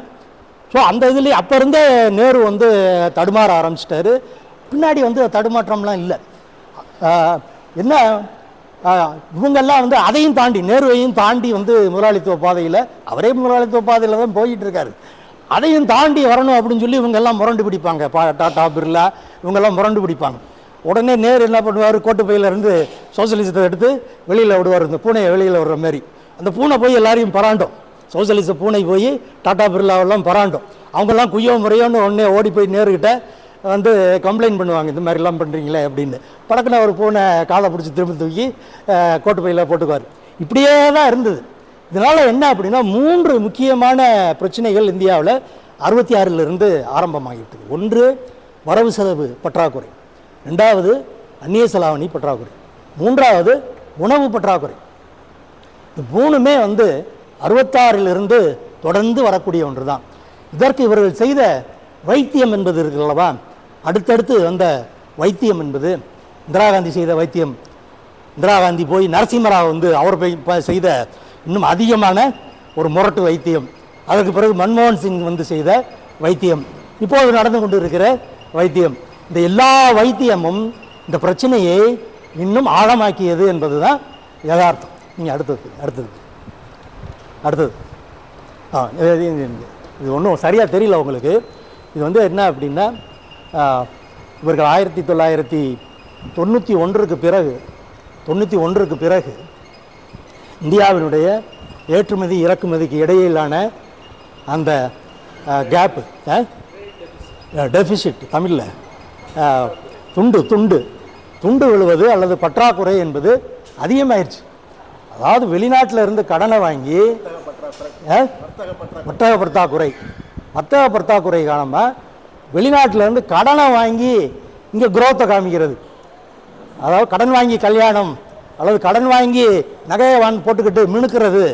ஸோ அந்த இதுலேயே அப்போ இருந்தே நேரு வந்து தடுமாற ஆரம்பிச்சிட்டாரு. பின்னாடி வந்து தடுமாற்றம்லாம் இல்லை. என்ன இவங்கெல்லாம் வந்து அதையும் தாண்டி, நேருவையும் தாண்டி வந்து முதலாளித்துவ பாதையில், அவரே முதலாளித்துவ பாதையில் தான் போயிட்டு இருக்காரு, அதையும் தாண்டி வரணும் அப்படின்னு சொல்லி இவங்கெல்லாம் முரண்டு பிடிப்பாங்க. டாடா, பிர்லா இவங்கெல்லாம் முரண்டு பிடிப்பாங்க. உடனே நேரு என்ன பண்ணுவார், கோட்டு பையிலேருந்து சோசியலிசத்தை எடுத்து வெளியில் விடுவார். இந்த பூனையை வெளியில் விடுற மாதிரி. அந்த பூனை போய் எல்லாரையும் பராண்டும். சோசியலிச பூனை போய் டாடா பிர்லாவெல்லாம் பராண்டும். அவங்கெல்லாம் குய்யோ முறையோன்னு உடனே ஓடி போய் நேருக்கிட்ட வந்து கம்ப்ளைண்ட் பண்ணுவாங்க, இந்த மாதிரிலாம் பண்ணுறீங்களே அப்படின்னு. படக்குன்னு ஒரு பூனை காலை பிடிச்சி திரும்ப தூக்கி கோட்டு பையில் போட்டுக்குவார். இப்படியே தான் இருந்தது. இதனால் என்ன அப்படின்னா 3 முக்கியமான பிரச்சனைகள் இந்தியாவில் 66 ஆரம்பமாகிவிட்டது. ஒன்று வரவு செலவு பற்றாக்குறை, 2வது அந்நிய செலாவணி பற்றாக்குறை, 3வது உணவு பற்றாக்குறை. இந்த 3மே வந்து 66 தொடர்ந்து வரக்கூடிய ஒன்று தான். இதற்கு இவர்கள் செய்த வைத்தியம் என்பது இருக்குல்லவா, அடுத்தடுத்து அந்த வைத்தியம் என்பது இந்திரா காந்தி செய்த வைத்தியம். இந்திரா காந்தி போய் நரசிம்மராவ் வந்து அவர் செய்த இன்னும் அதிகமான ஒரு முரட்டு வைத்தியம். அதற்கு பிறகு மன்மோகன் சிங் வந்து செய்த வைத்தியம், இப்போது நடந்து கொண்டு இருக்கிற வைத்தியம். இந்த எல்லா வைத்தியமும் இந்த பிரச்சனையை இன்னும் ஆழமாக்கியது என்பது தான் யதார்த்தம். நீங்கள் அடுத்தது இது ஒன்றும் சரியாக தெரியல உங்களுக்கு. இது வந்து என்ன அப்படின்னா, இவர்கள் 1991க்கு பிறகு இந்தியாவினுடைய ஏற்றுமதி இறக்குமதிக்கு இடையிலான அந்த கேப்பு, டெபிசிட், தமிழில் துண்டு விழுவது அல்லது பற்றாக்குறை என்பது அதிகமாயிருச்சு. அதாவது வெளிநாட்டில் இருந்து கடனை வாங்கி வர்த்தக பற்றாக்குறை காரணமாக வெளிநாட்டில் இருந்து கடனை வாங்கி இங்கே குரோத்தை காமிக்கிறது. அதாவது கடன் வாங்கி கல்யாணம் அல்லது கடன் வாங்கி நகையை போட்டுக்கிட்டு மினுக்கிறது,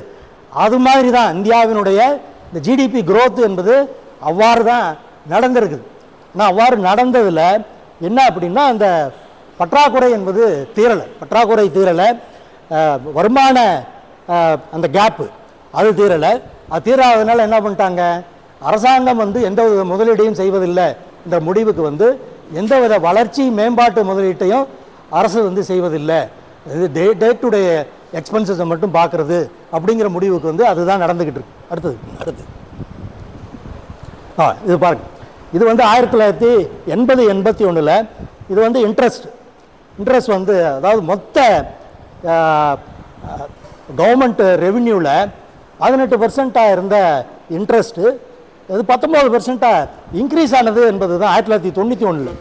அது மாதிரி தான் இந்தியாவினுடைய இந்த ஜிடிபி குரோத் என்பது அவ்வாறு தான் நடந்திருக்குது. ஆனால் அவ்வாறு நடந்ததில் என்ன அப்படின்னா, அந்த பற்றாக்குறை என்பது பற்றாக்குறை தீரலை, வருமான அந்த கேப்பு அது தீரலை. அது தீராததுனால என்ன பண்ணிட்டாங்க, அரசாங்கம் வந்து எந்தவித முதலீட்டையும் செய்வதில்லை இந்த முடிவுக்கு வந்து, எந்தவித வளர்ச்சி மேம்பாட்டு முதலீட்டையும் அரசு வந்து செய்வதில்லை, இது டே டு டே எக்ஸ்பென்சஸை மட்டும் பார்க்குறது அப்படிங்கிற முடிவுக்கு வந்து அதுதான் நடந்துக்கிட்டு இருக்கு. அடுத்தது இது பாருங்க, இது வந்து 1980-81 இது வந்து இன்ட்ரெஸ்ட் வந்து, அதாவது மொத்த கவர்மெண்ட் ரெவென்யூவில் 18% இருந்த இன்ட்ரெஸ்ட்டு அது 19% இன்க்ரீஸ் ஆனது என்பது தான் 1991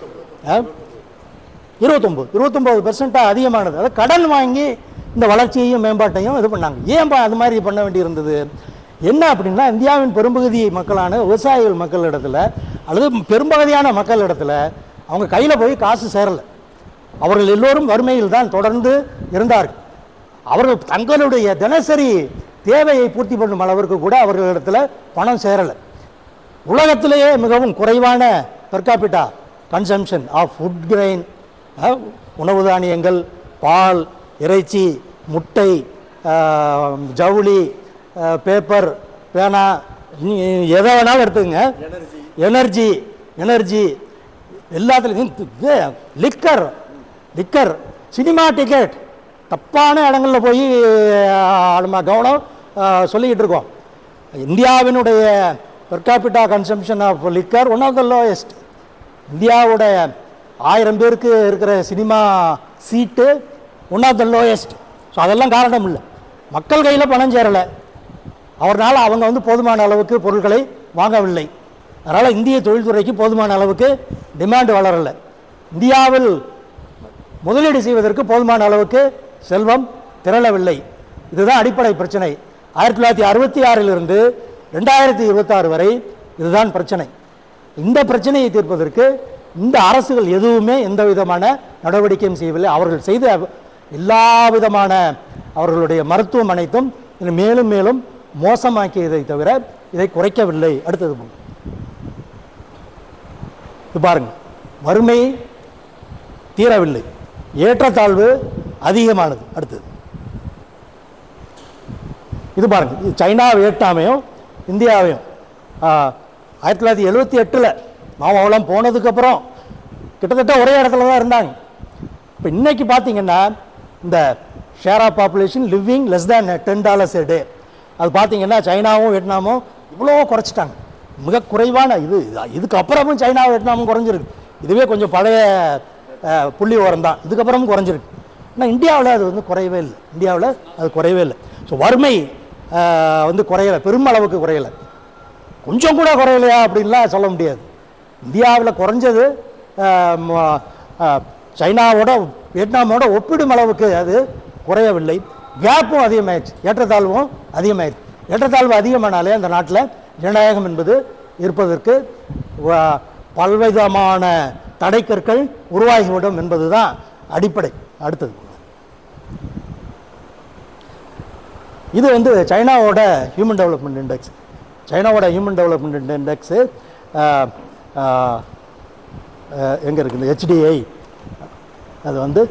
29% அதிகமானது. அதாவது கடன் வாங்கி இந்த வளர்ச்சியையும் மேம்பாட்டையும் இது பண்ணாங்க. ஏன் அது மாதிரி பண்ண வேண்டியிருந்தது? என்ன அப்படின்னா, இந்தியாவின் பெரும்பகுதி மக்களான விவசாயிகள் மக்களிடத்தில் அல்லது பெரும்பகுதியான மக்களிடத்தில் அவங்க கையில் போய் காசு சேரலை. அவர்கள் எல்லோரும் வறுமையில் தான் தொடர்ந்து இருந்தார்கள். அவர்கள் தங்களுடைய தினசரி தேவையை பூர்த்தி பண்ணும் அளவிற்கு கூட அவர்களிடத்தில் பணம் சேரலை. உலகத்திலேயே மிகவும் குறைவான per capita consumption of food grain, உணவு தானியங்கள், பால், இறைச்சி, முட்டை, ஜவுளி, பேப்பர், பேனா, எதை வேணாலும் எடுத்துங்க, எனர்ஜி எல்லாத்துலேயும், லிக்கர், சினிமா டிக்கெட், தப்பான இடங்களில் போய் நம்ம கவனம் சொல்லிக்கிட்டு இருக்கோம். இந்தியாவினுடைய per capita consumption of liquor one of the lowest. இந்தியாவுடைய 1000 பேருக்கு இருக்கிற cinema seat one of the lowest. So அதெல்லாம் காரணம் இல்லை, மக்கள் கையில் பணம் சேரலை, அவரால் அவங்க வந்து போதுமான அளவுக்கு பொருட்களை வாங்கவில்லை. அதனால் இந்திய தொழில்துறைக்கு போதுமான அளவுக்கு டிமாண்ட் வளரலை. இந்தியாவில் முதலீடு செய்வதற்கு போதுமான அளவுக்கு செல்வம் திரளவில்லை. இதுதான் அடிப்படை பிரச்சனை. 1966 2026 வரை இதுதான் பிரச்சனை. இந்த பிரச்சனையை தீர்ப்பதற்கு இந்த அரசுகள் எதுவுமே எந்த விதமான நடவடிக்கையும் செய்யவில்லை. அவர்கள் செய்த எல்லா விதமான அவர்களுடைய மருத்துவம் அனைத்தும் மேலும் மேலும் மோசமாக்கியதை தவிர இதை குறைக்கவில்லை. அடுத்தது இது பாருங்க, வறுமை தீரவில்லை, ஏற்றத்தாழ்வு அதிகமானது. அடுத்தது இது பாருங்க, இது சைனா வியட்நாமையும் இந்தியாவையும் 1978 மாமாவெல்லாம் போனதுக்கப்புறம் கிட்டத்தட்ட ஒரே இடத்துல தான் இருந்தாங்க. இப்போ இன்னைக்கு பார்த்தீங்கன்னா இந்த share of population living less than $10 a day, அது பார்த்தீங்கன்னா சைனாவும் வியட்நாமும் இவ்வளோ குறைச்சிட்டாங்க. மிக குறைவான இதுக்கப்புறமும் சைனா வியட்நாமும் குறைஞ்சிருக்கு. இதுவே கொஞ்சம் பழைய புள்ளி ஓரம் தான், இதுக்கப்புறமும் குறைஞ்சிருக்கு. ஆனால் இந்தியாவில் அது வந்து குறையவே இல்லை. இந்தியாவில் அது குறையவே இல்லை. ஸோ வறுமை வந்து குறையலை, பெருமளவுக்கு குறையலை. கொஞ்சம் கூட குறையலையா அப்படின்லாம் சொல்ல முடியாது. இந்தியாவில் குறைஞ்சது சைனாவோட வியட்நாமோட ஒப்பிடும் அளவுக்கு அது குறையவில்லை. கேப்பும் அதிகமாகிடுச்சு, ஏற்றத்தாழ்வும் அதிகமாகிடுச்சு. ஏற்றத்தாழ்வு அதிகமானாலே அந்த நாட்டில் ஜனநாயகம் என்பது இருப்பதற்கு பல்விதமான தடைக்கற்கள் உருவாகிவிடும் என்பது தான் அடிப்படை. அடுத்தது இது வந்து சைனாவோட ஹியூமன் டெவலப்மெண்ட் இண்டெக்ஸ். சைனாவோட ஹியூமன் டெவலப்மெண்ட் இண்டெக்ஸு எங்கே இருக்குது? HDI. அது வந்து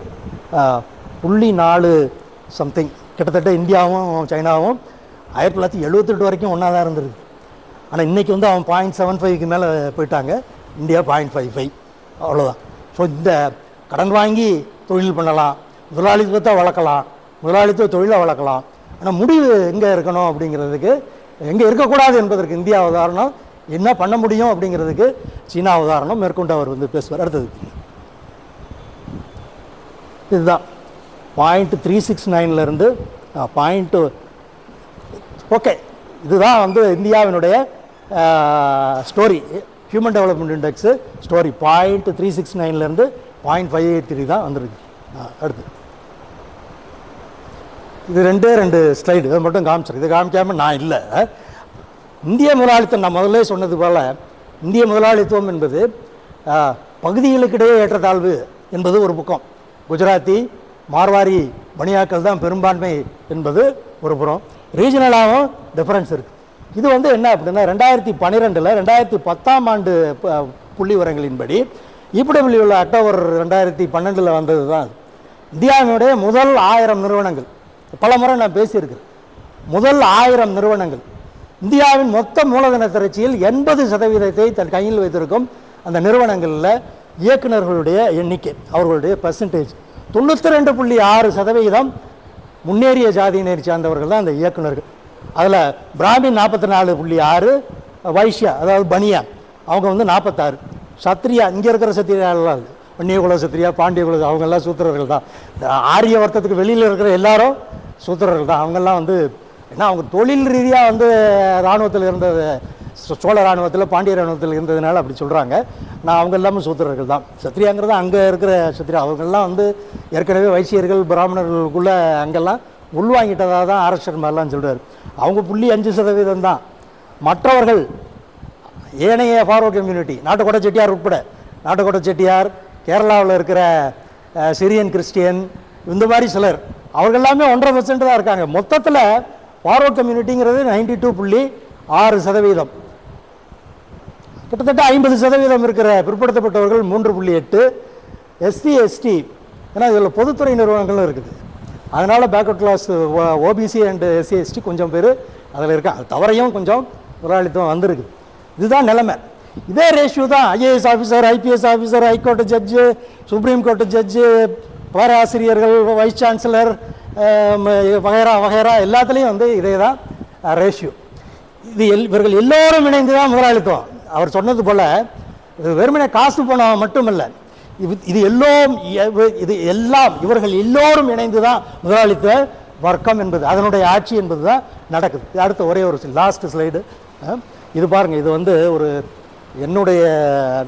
0.4 சம்திங். கிட்டத்தட்ட இந்தியாவும் சைனாவும் 1978 வரைக்கும் ஒன்றா தான் இருந்திருக்கு. ஆனால் இன்றைக்கி வந்து அவன் 0.75க்கு மேலே போயிட்டாங்க, இந்தியா 0.55, அவ்வளோதான். ஸோ இந்த கடன் வாங்கி தொழில் பண்ணலாம், முதலாளித்துவத்தை வளர்க்கலாம், முதலாளித்துவ தொழிலை வளர்க்கலாம். ஆனால் முடிவு எங்கே இருக்கணும் அப்படிங்கிறதுக்கு, எங்கே இருக்கக்கூடாது என்பதற்கு இந்தியா உதாரணம், என்ன பண்ண முடியும் அப்படிங்கிறதுக்கு சீனா உதாரணம் மேற்கொண்டு அவர் வந்து பேசுவார். அடுத்தது இதுதான் 0.369லேருந்து ஓகே, இதுதான் வந்து இந்தியாவினுடைய story, human development index story. 0.369லேருந்து 0.583 தான் வந்துருக்கு. அடுத்து இது 2 ஸ்லைடு, இதை மட்டும் காமிச்சிருக்கு. இதை காமிக்காமல் நான் இல்லை. இந்திய முதலாளித்துவம், நான் முதல்ல சொன்னது போல், இந்திய முதலாளித்துவம் என்பது பகுதிகளுக்கிடையே ஏற்றத்தாழ்வு என்பது ஒரு பக்கம், குஜராத்தி மார்வாரி பனியாக்கள் தான் பெரும்பான்மை என்பது ஒரு புறம், ரீஜனலாகவும் டிஃபரன்ஸ் இருக்குது. இது வந்து என்ன அப்படின்னா 2012 2010ஆம் ஆண்டு புள்ளி விவரங்களின்படி EPWL அக்டோபர் 2012 வந்தது தான். இந்தியாவினுடைய முதல் 1000 நிறுவனங்கள், பல முறை நான் பேசியிருக்கிறேன், முதல் 1000 நிறுவனங்கள் இந்தியாவின் மொத்த மூலதன திரட்சியில் 80% தன் கையில் வைத்திருக்கும் அந்த நிறுவனங்களில் இயக்குநர்களுடைய எண்ணிக்கை, அவர்களுடைய பர்சன்டேஜ் 92.6% முன்னேறிய ஜாதியினர் சார்ந்தவர்கள் தான் அந்த இயக்குநர்கள். அதில் பிராமின் 44.6, வைஷ்யா அதாவது பனியா அவங்க வந்து 46, சத்ரியா இங்கே இருக்கிற சத்திரியாலாம் இல்லை, வன்னியகுல சத்திரியா பாண்டியகுல அவங்கெல்லாம் சூத்திரர்கள் தான். ஆரிய வர்த்தத்துக்கு வெளியில் இருக்கிற எல்லாரும் சூத்திரர்கள் தான். அவங்கெல்லாம் வந்து ஏன்னா அவங்க தொழில் ரீதியாக வந்து இராணுவத்தில் இருந்தது, சோழ இராணுவத்தில் பாண்டிய இராணுவத்தில் இருந்ததுனால அப்படி சொல்கிறாங்க. நான் அவங்க எல்லாமே சூத்திரர்கள் தான். சத்திரியாங்கிறது அங்கே இருக்கிற சத்திரியா, அவங்கெல்லாம் வந்து ஏற்கனவே வைசியர்கள் பிராமணர்களுக்குள்ளே அங்கெல்லாம் உள்வாங்கிட்டதாக தான் ஆர்எஸ் மாதிரிலாம் சொல்கிறார். அவங்க 5% தான். மற்றவர்கள் ஏனைய ஃபார்வர்ட் கம்யூனிட்டி, நாட்டுக்கோட்டை செட்டியார் உட்பட, நாட்டுக்கோட்டை செட்டியார், கேரளாவில் இருக்கிற சிரியன் கிறிஸ்டியன், இந்த மாதிரி சிலர், அவர்கள் எல்லாமே 1.5% தான் இருக்காங்க. மொத்தத்தில் ஃபார்வர்ட் கம்யூனிட்டிங்கிறது 92.6%. கிட்டத்தட்ட 50% இருக்கிற பிற்படுத்தப்பட்டவர்கள் 3.8, SC ST, ஏன்னா இதில் பொதுத்துறை நிறுவனங்களும் இருக்குது, அதனால் backward class OBC and SC ST கொஞ்சம் பேர் அதில் இருக்காங்க. அது தவறையும் கொஞ்சம் முதலாளித்துவம் வந்திருக்கு. இதுதான் நிலைமை. இதே ரேஷியோ தான் IAS officer, IPS officer, high court judge, supreme court judge, பேராசிரியர்கள், வைஸ் சான்சலர் வகைரா வகைரா எல்லாத்துலேயும் வந்து இதே தான் ரேஷியோ. இவர்கள் எல்லோரும் இணைந்து தான் முதலாளித்துவம். அவர் சொன்னது போல் இது வெறுமனே காசு பணம் மட்டுமல்ல, இது எல்லாம் இவர்கள் எல்லோரும் இணைந்து தான் முதலாளித்துவ வர்க்கம் என்பது, அதனுடைய ஆட்சி என்பது தான் நடக்குது. அடுத்த ஒரே ஒரு லாஸ்ட் ஸ்லைடு இது பாருங்கள். இது வந்து ஒரு என்னுடைய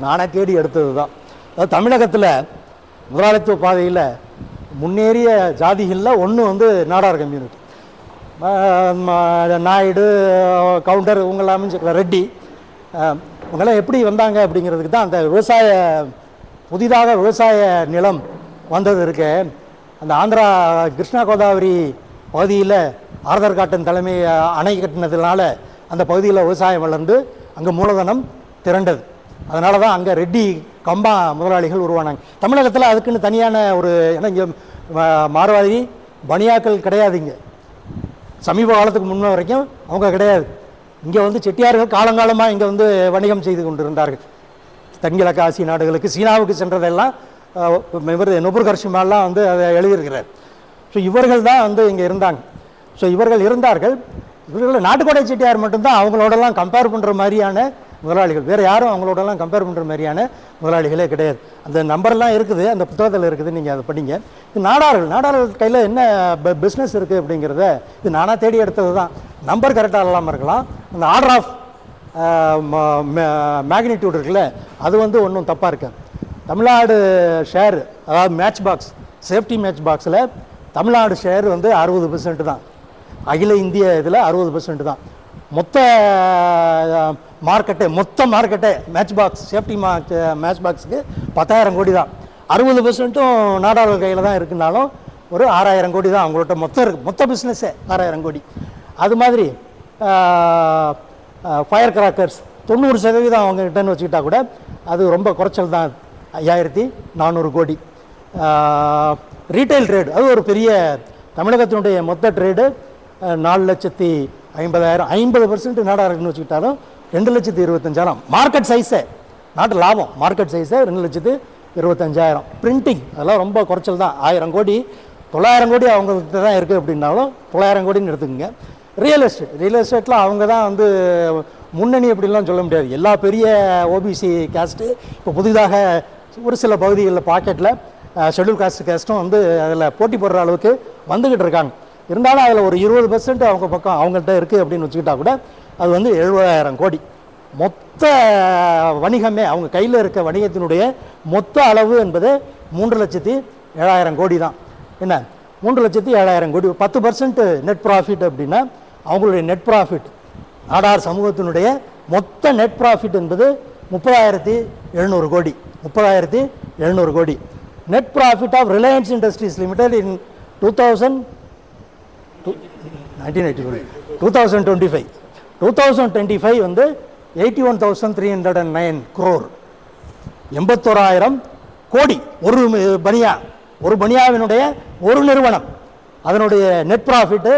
நானே தேடி எடுத்தது தான். அதாவது தமிழகத்தில் முதலாளித்துவ பாதையில் முன்னேறிய ஜாதிகளில் ஒன்று வந்து நாடார் கம்யூனிட்டி, நாயுடு, கவுண்டர், இவங்கெல்லாமே ரெட்டி, இவங்கெல்லாம் எப்படி வந்தாங்க அப்படிங்கிறதுக்கு தான் அந்த புதிதாக விவசாய நிலம் வந்தது இருக்கு. அந்த ஆந்திரா கிருஷ்ணா கோதாவரி பகுதியில் ஆர்தர் காட்டன் தலைமை அணை கட்டினதுனால அந்த பகுதியில் விவசாயம் வளர்ந்து அங்கே மூலதனம் திரண்டது. அதனால தான் அங்கே ரெட்டி கம்பா முதலாளிகள் உருவானாங்க. தமிழகத்தில் அதுக்குன்னு தனியான ஒரு ஏன்னா இங்கே மார்வாடி பனியாக்கள் கிடையாதுங்க. சமீப காலத்துக்கு முன்ன வரைக்கும் அவங்க கிடையாது. இங்கே வந்து செட்டியார்கள் காலங்காலமாக இங்கே வந்து வணிகம் செய்து கொண்டிருந்தார்கள். தென்கிழக்கு ஆசிய நாடுகளுக்கு, சீனாவுக்கு சென்றதெல்லாம் இவர் நுபுர்கர்ஷிமாலாம் வந்து அதை எழுதியிருக்கிறார். ஸோ இவர்கள் தான் வந்து இங்கே இருந்தாங்க. ஸோ இவர்கள் இருந்தார்கள். இவர்கள் நாட்டுக்கோட்டை செட்டியார் மட்டும்தான் அவங்களோடலாம் கம்பேர் பண்ணுற மாதிரியான முதலாளிகள். வேறு யாரும் அவங்களோடலாம் கம்பேர் பண்ணுற மாதிரியான முதலாளிகளே கிடையாது. அந்த நம்பர்லாம் இருக்குது, அந்த புத்தகத்தில் இருக்குது, நீங்கள் அதை படிங்க. இது நாடார்கள் கையில் என்ன பிஸ்னஸ் இருக்குது அப்படிங்கிறத இது நானாக தேடி எடுத்தது தான். நம்பர் கரெக்டாக இல்லாமல் இருக்கலாம். அந்த ஆர்டர் ஆஃப் மேக்னிடியூட் இருக்குல்ல, அது வந்து ஒன்றும் தப்பாக இருக்காது. தமிழ்நாடு ஷேர், அதாவது மேட்ச் பாக்ஸ், சேஃப்டி மேட்ச் பாக்ஸில் தமிழ்நாடு ஷேர் வந்து 60% தான். அகில இந்திய இதில் 60% தான். மொத்த மார்க்கெட்டே மேட்ச் பாக்ஸ், சேஃப்டி மேட்ச் பாக்ஸுக்கு 10,000 கோடி தான். 60% நாடார்கள் கையில் தான் இருக்குனாலும் ஒரு 6,000 கோடி தான் அவங்கள்ட்ட மொத்த பிஸ்னஸே 6,000 கோடி. அது மாதிரி ஃபயர் கிராக்கர்ஸ் 90% அவங்ககிட்டன்னு வச்சுக்கிட்டா கூட அது ரொம்ப குறைச்சல் தான், 5,400 கோடி. ரீட்டைல் ட்ரேடு அது ஒரு பெரிய, தமிழகத்தினுடைய மொத்த ட்ரேடு 4,50,000, 50% நாடாருக்குன்னு வச்சுக்கிட்டாலும் 2,25,000. மார்க்கெட் சைஸே, நாட்டு லாபம் மார்க்கெட் சைஸே 2,25,000. பிரிண்டிங் அதெல்லாம் ரொம்ப குறைச்சல் தான், 1,000 கோடி. 900 கோடி அவங்ககிட்ட தான் இருக்குது அப்படின்னாலும் 900 கோடின்னு எடுத்துக்கோங்க. ரியல் எஸ்டேட்டில் அவங்க தான் வந்து முன்னணி அப்படின்லாம் சொல்ல முடியாது. எல்லா பெரிய ஓபிசி கேஸ்ட்டு இப்போ புதிதாக ஒரு சில பகுதிகளில் பாக்கெட்டில் ஷெட்யூல் கேஸ்ட்டும் வந்து அதில் போட்டி போடுற அளவுக்கு வந்துக்கிட்டு இருக்காங்க. இருந்தாலும் அதில் ஒரு 20% அவங்க பக்கம் அவங்கள்ட்ட இருக்குது அப்படின்னு வச்சுக்கிட்டா கூட அது வந்து 70,000 கோடி. மொத்த வணிகமே அவங்க கையில் இருக்க வணிகத்தினுடைய மொத்த அளவு என்பது 3,07,000 கோடி தான். என்ன 3,07,000 கோடி, 10% நெட் ப்ராஃபிட் அப்படின்னா அவங்களுடைய நெட் ப்ராஃபிட், நாடார் சமூகத்தினுடைய மொத்த நெட் ப்ராஃபிட் என்பது 30,700 கோடி. 30,700 கோடி. Net profit of Reliance Industries Limited in 2025 வந்து 81,309 crore, 81,000 கோடி. ஒரு பனியாவினுடைய ஒரு நிறுவனம், அதனுடைய நெட் ப்ராஃபிட்டு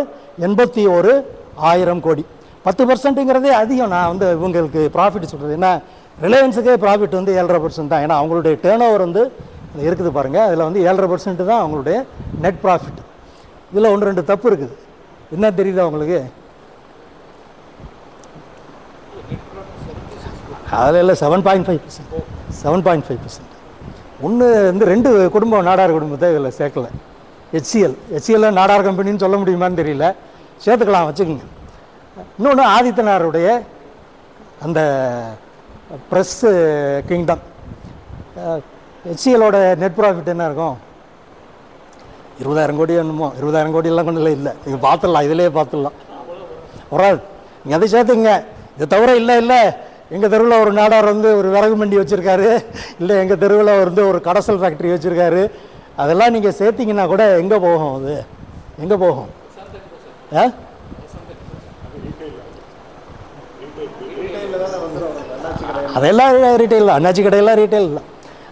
81,000 கோடி. 10%ங்கிறதே அதிகம். நான் வந்து இவங்களுக்கு ப்ராஃபிட் சொல்கிறது ஏன்னா ரிலையன்ஸுக்கே ப்ராஃபிட் வந்து 7.5% தான். ஏன்னா அவங்களுடைய டேர்ன் ஓவர் வந்து இருக்குது பாருங்கள், அதில் வந்து 7.5% தான் அவங்களுடைய நெட் ப்ராஃபிட். இதில் 1-2 தப்பு இருக்குது. என்ன தெரியுது அவங்களுக்கு? அதில் இல்லை 7.5%. ஒன்று வந்து 2 குடும்பம் நாடார் குடும்பத்தை இதில் சேர்க்கலை. ஹெச்சிஎல் நாடார் கம்பெனின்னு சொல்ல முடியுமான்னு தெரியல, சேர்த்துக்கலாம் வச்சுக்கோங்க. இன்னொன்று ஆதித்தனாருடைய அந்த ப்ரெஸ் கிங்டம், ஹெச்சிஎலோட நெட் ப்ராஃபிட் என்ன இருக்கும்? 20,000 கோடி என்னமோ. 20,000 கோடியெல்லாம் கொண்டு இல்லை, நீங்கள் பார்த்துடலாம், இதிலே பார்த்துடலாம், வராது. நீங்கள் அதை சேர்த்துங்க. இது தவிர இல்லை எங்கள் தெருவில் ஒரு நாடார் வந்து ஒரு விறகு மண்டி வச்சுருக்காரு, இல்லை எங்கள் தெருவில் வந்து ஒரு கடைசல் ஃபேக்ட்ரி வச்சுருக்காரு, அதெல்லாம் நீங்கள் சேர்த்திங்கன்னா கூட எங்கே போகும்? அது எங்கே போகும்? அதெல்லாம் ரீட்டைல் தான். அண்ணாச்சி கடையெல்லாம் ரீட்டைல் தான்.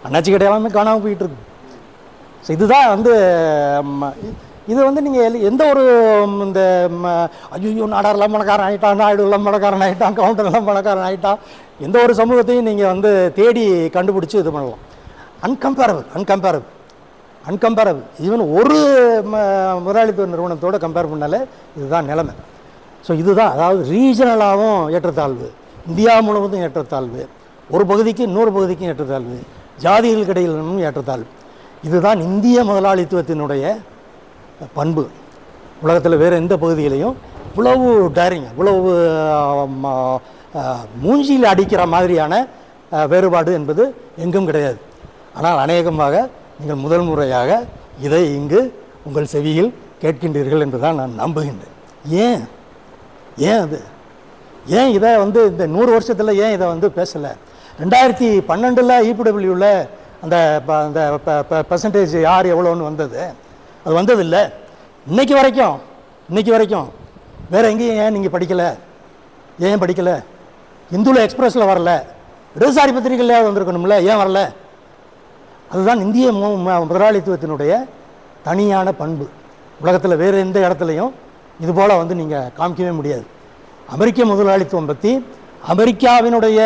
அண்ணாச்சி கடையெல்லாமே காணாமல் போயிட்டுருக்கு. ஸோ இதுதான் வந்து இது வந்து நீங்கள் எந்த ஒரு இந்த ஐயோ நாடாரெல்லாம் பணக்காரன் ஆகிட்டான், நாயுடுலாம் பணக்காரன் ஆகிட்டான், கவுண்டர்லாம் பணக்காரன் ஆகிட்டான், எந்த ஒரு சமூகத்தையும் நீங்கள் வந்து தேடி கண்டுபிடிச்சி இது பண்ணலாம். அன்கம்பேரபிள் ஈவன் ஒரு முதலாளித்துவ நிறுவனத்தோடு கம்பேர் பண்ணாலே இதுதான் நிலைமை. ஸோ இதுதான், அதாவது ரீஜனலாகவும் ஏற்றத்தாழ்வு, இந்தியா முழுவதும் ஏற்றத்தாழ்வு, ஒரு பகுதிக்கு இன்னொரு பகுதிக்கும் ஏற்றத்தாழ்வு, ஜாதிகளுக்கு இடையிலும் ஏற்றத்தாழ்வு. இதுதான் இந்திய முதலாளித்துவத்தினுடைய பண்பு. உலகத்தில் வேறு எந்த பகுதியிலையும் இவ்வளவு டேரிங், இவ்வளவு மூஞ்சியில் அடிக்கிற மாதிரியான வேறுபாடு என்பது எங்கும் கிடையாது. ஆனால் அநேகமாக நீங்கள் முதல் முறையாக இதை இங்கு உங்கள் செவியில் கேட்கின்றீர்கள் என்று தான் நான் நம்புகின்றேன். ஏன் இதை வந்து இந்த 100 வருஷத்தில் ஏன் இதை வந்து பேசலை? 2012 EPWவில் அந்த பெர்சன்டேஜ் யார் எவ்வளோன்னு வந்தது, அது வந்ததில்லை. இன்னைக்கு வரைக்கும் வேறு எங்கேயும் ஏன் நீங்கள் படிக்கலை, ஏன் படிக்கலை? இந்துல எக்ஸ்பிரஸில் வரல, இடதுசாரி பத்திரிகையில் வந்திருக்கணும்ல, ஏன் வரல? அதுதான் இந்திய முதலாளித்துவத்தினுடைய தனியான பண்பு. உலகத்தில் வேறு எந்த இடத்துலையும் இதுபோல் நீங்கள் காமிக்கவே முடியாது. அமெரிக்க முதலாளித்துவம் பற்றி அமெரிக்காவினுடைய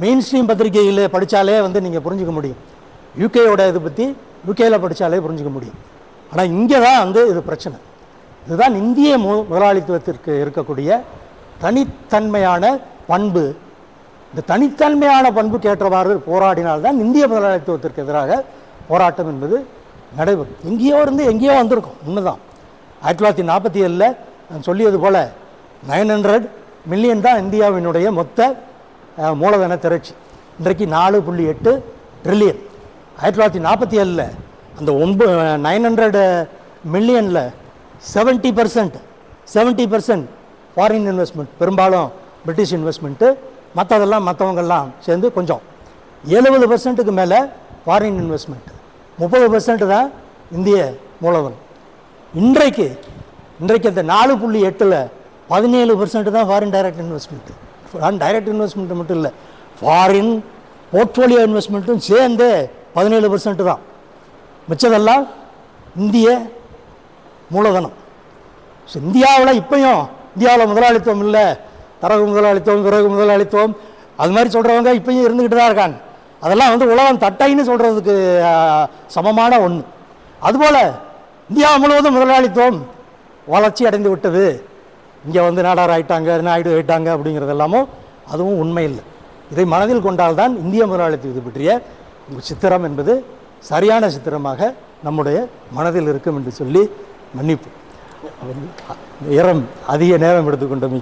மெயின் ஸ்ட்ரீம் பத்திரிகையில் படித்தாலே நீங்கள் புரிஞ்சுக்க முடியும். யூகேயோட இது பற்றி யூகேயில் படித்தாலே புரிஞ்சுக்க முடியும். ஆனால் இங்கே தான் இது பிரச்சனை. இதுதான் இந்திய முதலாளித்துவத்திற்கு இருக்கக்கூடிய தனித்தன்மையான பண்பு. இந்த தனித்தன்மையான பண்புக்கு ஏற்றவாறு போராடினால்தான் இந்திய முதலாளித்துவத்திற்கு எதிராக போராட்டம் என்பது நடைபெறும். எங்கேயோ வந்திருக்கும். உண்மைதான். 1947 நான் சொல்லியது போல் 900 மில்லியன் தான் இந்தியாவினுடைய மொத்த மூலதன திரட்சி. இன்றைக்கு 4.8 ட்ரில்லியன். 1947 அந்த 900 மில்லியனில் 70% ஃபாரின் இன்வெஸ்ட்மெண்ட், பெரும்பாலும் பிரிட்டிஷ் இன்வெஸ்ட்மெண்ட்டு. மற்றவங்கெல்லாம் சேர்ந்து கொஞ்சம் 70%க்கு மேலே ஃபாரின் இன்வெஸ்ட்மெண்ட், 30% தான் இந்திய மூலதனம். இன்றைக்கு அந்த 4.8ல் 17% தான் foreign direct investment. Direct investment மட்டும் இல்லை, ஃபாரின் போர்ட்ஃபோலியோ இன்வெஸ்ட்மெண்ட்டும் சேர்ந்து 17% தான். மிச்சதெல்லாம் இந்திய மூலதனம். ஸோ இந்தியாவில் முதலாளித்துவம் இல்லை, தரகு முதலாளித்துவம், விறகு முதலாளித்துவம் அது மாதிரி சொல்கிறவங்க இப்பயும் இருந்துக்கிட்டு தான் இருக்காங்க. அதெல்லாம் உலகம் தட்டைன்னு சொல்கிறதுக்கு சமமான ஒன்று. அதுபோல் இந்தியா முழுவதும் முதலாளித்துவம் வளர்ச்சி அடைந்து விட்டது, இங்கே நாடார் ஆகிட்டாங்க, நாயுடு ஆகிட்டாங்க அப்படிங்கிறது எல்லாமும் அதுவும் உண்மை இல்லை. இதை மனதில் கொண்டால்தான் இந்திய முதலாளித்துவத்தை பற்றிய சித்திரம் என்பது சரியான சித்திரமாக நம்முடைய மனதில் இருக்கும் என்று சொல்லி மன்னிப்பு. அதிக நேரம் எடுத்துக்கொண்டோம்.